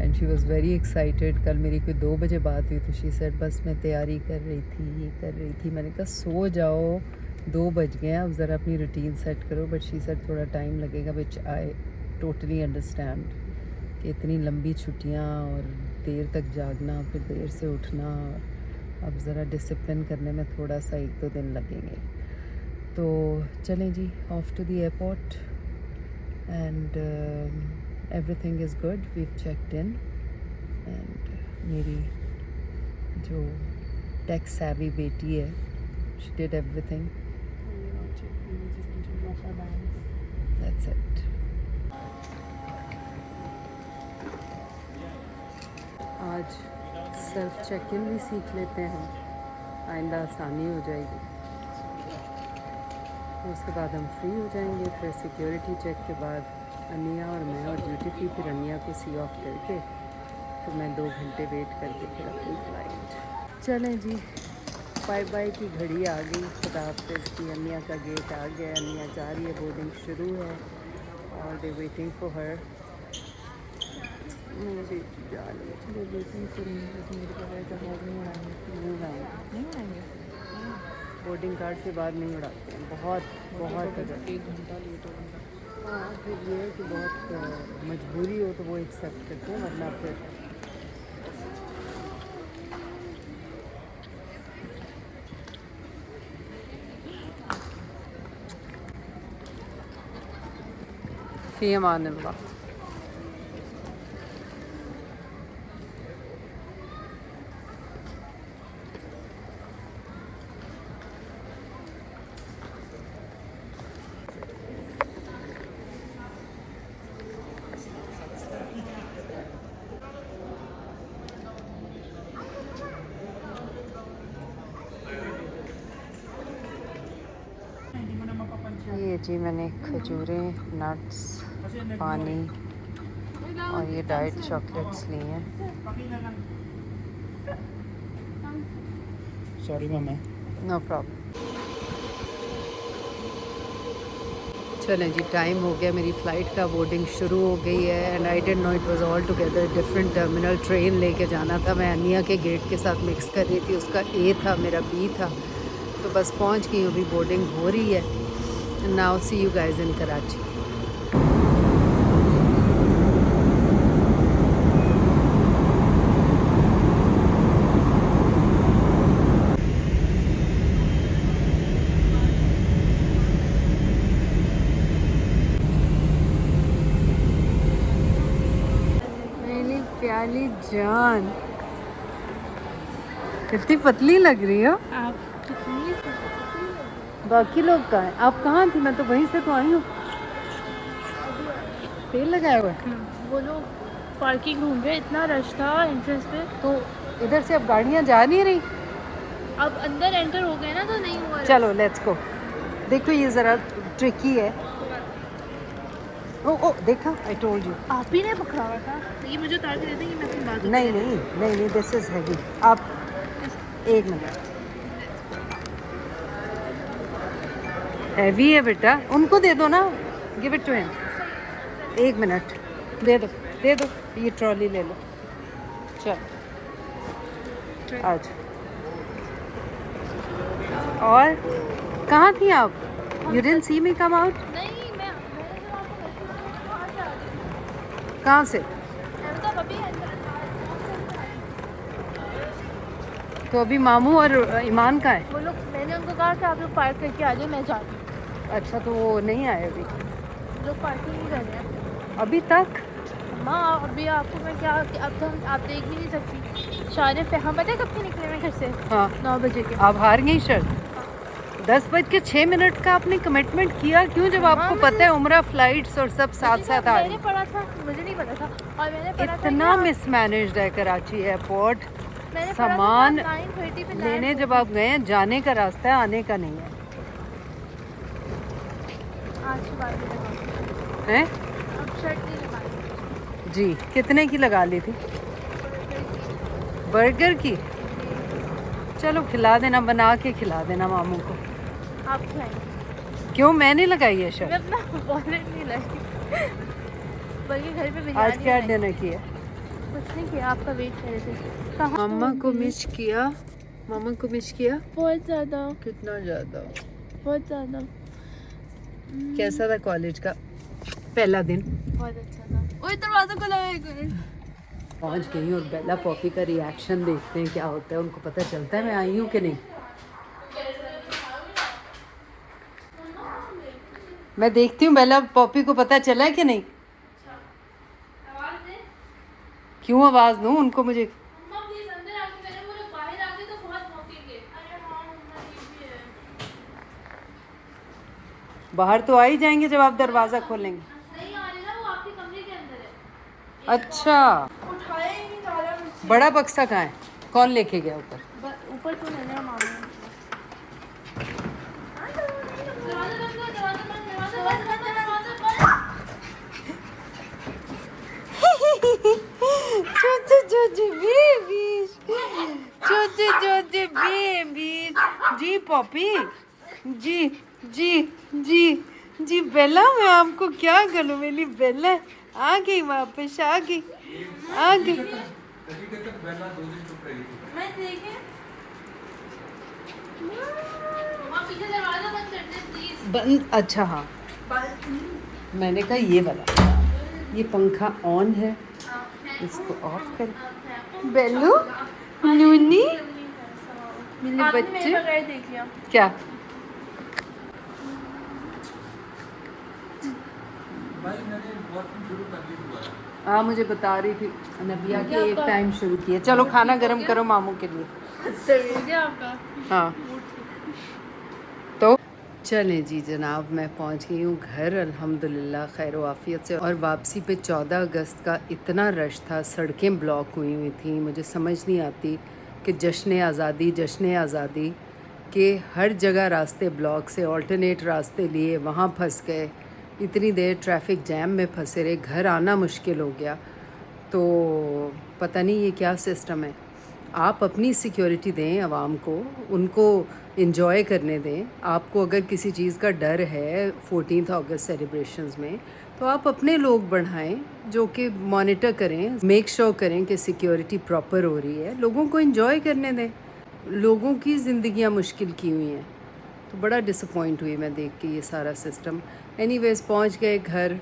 and she was very excited. कल मेरी कोई 2 बजे बात हुई तो शी सेड बस मैं तैयारी कर रही थी, ये कर रही थी। मैंने कहा सो जाओ, 2 बज गए हैं, अब ज़रा अपनी रूटीन सेट करो। बट शी सेड थोड़ा टाइम लगेगा, विच आई टोटली अंडरस्टैंड कि इतनी लंबी छुट्टियाँ और देर तक जागना, फिर देर से उठना, अब ज़रा डिसिप्लिन करने में थोड़ा सा 1-2 दिन लगेंगे। तो चलें जी, off to the airport and everything is good, we've checked in. And मेरी जो टेक सैवी बेटी है, she did everything, that's it. आज सेल्फ चेक इन भी सीख लेते हैं, आइंदा आसानी हो जाएगी। उसके बाद हम फ्री हो जाएंगे। फिर सिक्योरिटी चेक के बाद अनिया और मैं और ड्यूटी फ्री, फिर अनिया को सी ऑफ करके फिर मैं 2 घंटे वेट करके फिर अपनी फ़्लाइट। चलें जी, बाय बाय की घड़ी आ गई। खुदा हाफिज़ की। अनिया का गेट आ गया, अनिया जा रही है, बोर्डिंग शुरू है और दे वेटिंग फॉर हर। मेरी बेटी जा रही है, दे वेटिंग फॉर मी, जैसे मेरे बगैर जहाज नहीं उड़ाएंगे। नहीं उड़ाएंगे, नहीं उड़ाएंगे। बोर्डिंग कार्ड के बाद नहीं उड़ाते हैं, बहुत बहुत अगर 1 घंटा लेट हो गया। हाँ फिर ये है कि बहुत मजबूरी हो तो वो एक्सेप्ट करते हैं, वरना फिर फ़ी अमानिल्लाह। ये जी मैंने खजूरें, नट्स, पानी और ये डाइट चॉकलेट्स ली हैं। Sorry, Mama. No problem. चलें जी, टाइम हो गया, मेरी फ़्लाइट का बोर्डिंग शुरू हो गई है and I didn't know it was all together different terminal. Train लेके जाना था, मैं अनिया के गेट के साथ मिक्स कर रही थी, उसका ए था, मेरा बी था, तो बस पहुंच गई, अभी बोर्डिंग हो रही है। Now see you guys in Karachi. मेरी प्याली जान, कितनी पतली लग रही हो। आप कितनी बाकी लोग कहाँ हैं? आप कहाँ थी? मैं तो वहीं से तो आई हूँ। तेल लगाया हुआ है वो लोग पार्किंग ढूंढ रहे, इतना रश था एंट्रेंस पे। तो इधर से अब गाड़ियाँ जा नहीं रही। अब अंदर एंटर हो गए ना तो नहीं हुआ। चलो लेट्स गो। देखो ये ज़रा ट्रिकी है। ओ ओ देखा, आई टोल्ड यू। आप ही ने पकड़ा हुआ था, ये मुझे उतार के देते कि मैं अपनी बात नहीं नहीं नहीं नहीं, दिस इज़ हैवी। आप एक मिनट, हैवी है बेटा, उनको दे दो ना, गिव इट टू हिम। एक मिनट, दे दो दे दो, ये ट्रॉली ले लो। चल आज। और कहाँ थी आप? You didn't see me come out? नहीं, मैंने जब आपको वहाँ से आ गई। कहाँ से? मैंने तो अभी अंदर तो अभी मामू और ईमान का है। वो लोग, मैंने उनको कहा कि आप लोग पार्क करके आ जाओ, मैं जा रही हूँ। अच्छा, तो वो नहीं आए अभी? वो लोग पार्किंग नहीं कर रहे हैं अभी तक? माँ। अभी आपको मैं क्या, अब तो आप देख भी नहीं सकती। शारिफ है, हम पता है कब के निकले मैं घर से? हाँ। 9 बजे के। आप हार गई शर्त। 10:06 का आपने कमिटमेंट किया क्यों, जब आपको पता है उम्रा फ्लाइट्स और सब साथ साथ आ मैंने रही? पढ़ा था, मुझे नहीं पता था। और मैंने पढ़ा था इतना कि मिसमैनेज्ड है कराची एयरपोर्ट। मैंने सामान 9:30 पे लेने जब आप गए हैं, जाने का रास्ता है, आने का नहीं है। आज के बाद में लगा, हैं? अब शर्ट नहीं लगाई। जी, कितने की लगा ली थी? बर्गर की? चलो खिला देना, बना के खिला देना मामू को। आप खाएंगे? क्यों, मैंने लगाई है शर्ट? मैं अपना वॉलेट नहीं लाई, बल्कि घर पे बिरयानी आज क्या लाई। डिनर किया? कुछ नहीं किया, आपका वेट कर रहे थे। कहाँ? मामा को मिस किया? मामा को मिस किया? बहुत ज़्यादा, कितना ज़्यादा? बहुत ज़्यादा। कैसा था कॉलेज का पहला दिन? बहुत अच्छा था। ओए दरवाज़ा खुला है, एक मिनट। पहुंच गई और बेला पॉपी का रिएक्शन देखते हैं क्या होता है। उनको पता चलता है मैं आई हूँ कि नहीं। मैं देखती हूँ बेला पॉपी को पता चला है कि नहीं। क्यों आवाज़ दूँ उनको? मुझे बाहर तो आ ही जाएंगे जब आप दरवाज़ा खोलेंगे। नहीं आ रही ना, वो आपके कमरे के अंदर है। अच्छा, उठाया ही नहीं जा रहा मुझसे। बड़ा बक्सा कहाँ है? कौन लेके गया ऊपर? ऊपर तो नहीं है मामा। Çocuğu babies. Çocuğu babies. जी पॉपी, जी जी जी जी बेला, मैं आपको क्या करूँ, मेरी बेला आ गई वापस, आ गई आ गई। मैं देखे बंद, अच्छा हाँ, मैंने कहा ये वाला, ये पंखा ऑन है, इसको ऑफ कर। बेलू, नूनी, मेरे बच्चे देख लिया। क्या हाँ, मुझे बता रही थी नबिया कि एक टाइम शुरू किया। चलो खाना गरम करो मामू के लिए। हाँ तो चलें जी जनाब, मैं पहुंच गई हूँ घर अल्हम्दुलिल्लाह खैर आफियत से। और वापसी पे 14 अगस्त का इतना रश था, सड़कें ब्लॉक हुई थी। मुझे समझ नहीं आती कि जश्न आज़ादी के हर जगह रास्ते ब्लॉक से, ऑल्टरनेट रास्ते लिए वहाँ फंस गए, इतनी देर ट्रैफिक जैम में फंसे रहे, घर आना मुश्किल हो गया। तो पता नहीं ये क्या सिस्टम है। आप अपनी सिक्योरिटी दें आवाम को, उनको इंजॉय करने दें। आपको अगर किसी चीज़ का डर है 14 अगस्त सेलिब्रेशंस में, तो आप अपने लोग बढ़ाएं जो कि मॉनिटर करें, मेक श्योर करें कि सिक्योरिटी प्रॉपर हो रही है, लोगों को इंजॉय करने दें। लोगों की ज़िंदगियां मुश्किल की हुई हैं। तो बड़ा डिसअपॉइंट हुई मैं देख के ये सारा सिस्टम। एनीवेज़ पहुंच गए घर।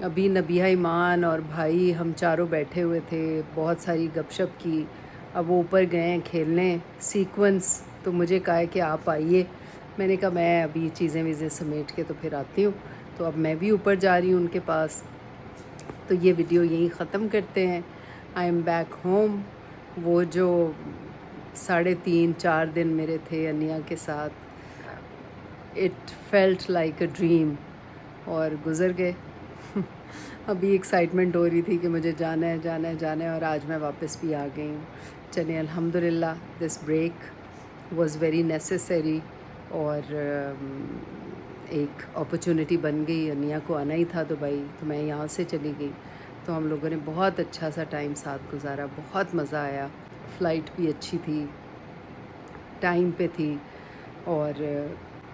अभी नबिया, ईमान और भाई हम चारों बैठे हुए थे, बहुत सारी गपशप की। अब वो ऊपर गए हैं खेलने सीक्वेंस, तो मुझे कहा है कि आप आइए। मैंने कहा मैं अभी चीज़ें वीज़ें समेट के तो फिर आती हूँ। तो अब मैं भी ऊपर जा रही हूँ उनके पास। तो ये वीडियो यहीं ख़त्म करते हैं। I am back home. वो जो 3.5-4 दिन मेरे थे अनिया के साथ, it felt like a dream, और गुज़र गए। अभी एक्साइटमेंट हो रही थी कि मुझे जाना है, और आज मैं वापस भी आ गई हूँ। चलिए अल्हम्दुलिल्लाह, this break was very necessary, और एक अपॉर्चुनिटी बन गई। अनिया को आना ही था दुबई, तो मैं यहाँ से चली गई। तो हम लोगों ने बहुत अच्छा सा टाइम साथ गुजारा, बहुत मज़ा आया। फ़्लाइट भी अच्छी थी, टाइम पे थी। और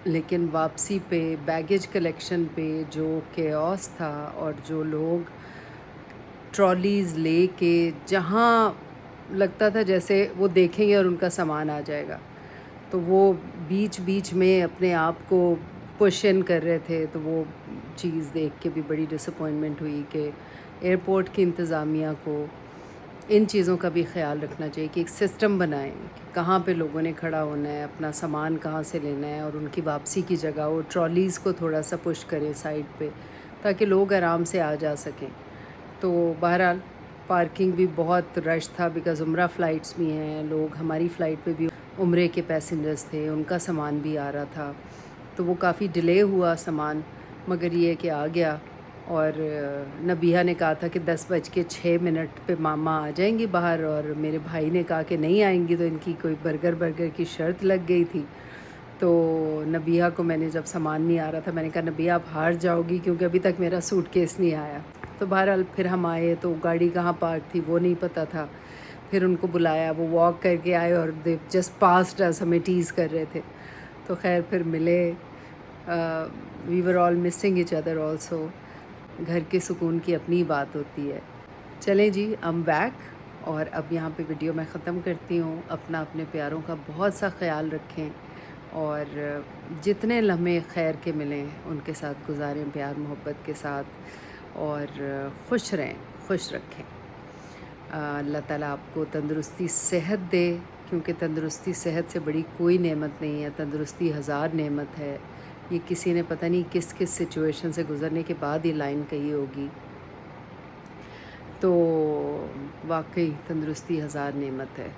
लेकिन वापसी पे बैगेज कलेक्शन पे जो केओस था, और जो लोग ट्रॉलीज़ लेके जहाँ लगता था जैसे वो देखेंगे और उनका सामान आ जाएगा, तो वो बीच में अपने आप को पुश इन कर रहे थे। तो वो चीज़ देख के भी बड़ी डिसअपॉइंटमेंट हुई कि एयरपोर्ट की इंतज़ामिया को इन चीज़ों का भी ख्याल रखना चाहिए कि एक सिस्टम बनाएं कि कहाँ पे लोगों ने खड़ा होना है, अपना सामान कहाँ से लेना है, और उनकी वापसी की जगह वो ट्रॉलीज़ को थोड़ा सा पुश करें साइड पे, ताकि लोग आराम से आ जा सकें। तो बहरहाल पार्किंग भी बहुत रश था, बिकॉज़ उम्रा फ़्लाइट्स भी हैं। लोग, हमारी फ़्लाइट पे भी उम्रे के पैसेंजर्स थे, उनका सामान भी आ रहा था। तो वो काफ़ी डिले हुआ सामान, मगर ये कि आ गया। और नबिया ने कहा था कि 10:06 पे मामा आ जाएंगी बाहर, और मेरे भाई ने कहा कि नहीं आएंगी, तो इनकी कोई बर्गर की शर्त लग गई थी। तो नबिया को मैंने, जब सामान नहीं आ रहा था, मैंने कहा नबिया आप हार जाओगी, क्योंकि अभी तक मेरा सूटकेस नहीं आया। तो बहरहाल फिर हम आए, तो गाड़ी कहाँ पार्क थी वो नहीं पता था। फिर उनको बुलाया, वो वॉक करके आए, और दे जस्ट पास्ट अस, हमें टीज़ कर रहे थे। तो खैर फिर मिले। We were all missing each other also. घर के सुकून की अपनी बात होती है। चलें जी, I'm बैक, और अब यहाँ पे वीडियो मैं ख़त्म करती हूँ। अपने प्यारों का बहुत सा ख्याल रखें, और जितने लम्हे खैर के मिलें उनके साथ गुजारें प्यार मोहब्बत के साथ, और खुश रहें, खुश रखें। अल्लाह ताला आपको तंदुरुस्ती सेहत दे, क्योंकि तंदुरुस्ती सेहत से बड़ी कोई नेमत नहीं है। तंदुरुस्ती 1000 नेमत है। ये किसी ने पता नहीं किस किस सिचुएशन से गुज़रने के बाद ये लाइन कही होगी। तो वाकई तंदुरुस्ती 1000 नेमत है।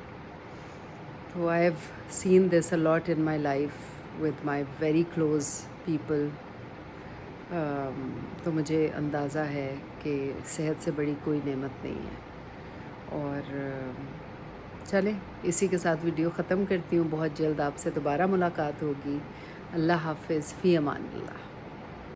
तो I have seen this a lot in my life with my very close people. तो मुझे अंदाज़ा है कि सेहत से बड़ी कोई नेमत नहीं है। और चलें, इसी के साथ वीडियो ख़त्म करती हूँ। बहुत जल्द आपसे दोबारा मुलाकात होगी। अल्लाह हाफ़िज़, फ़ी अमान अल्लाह।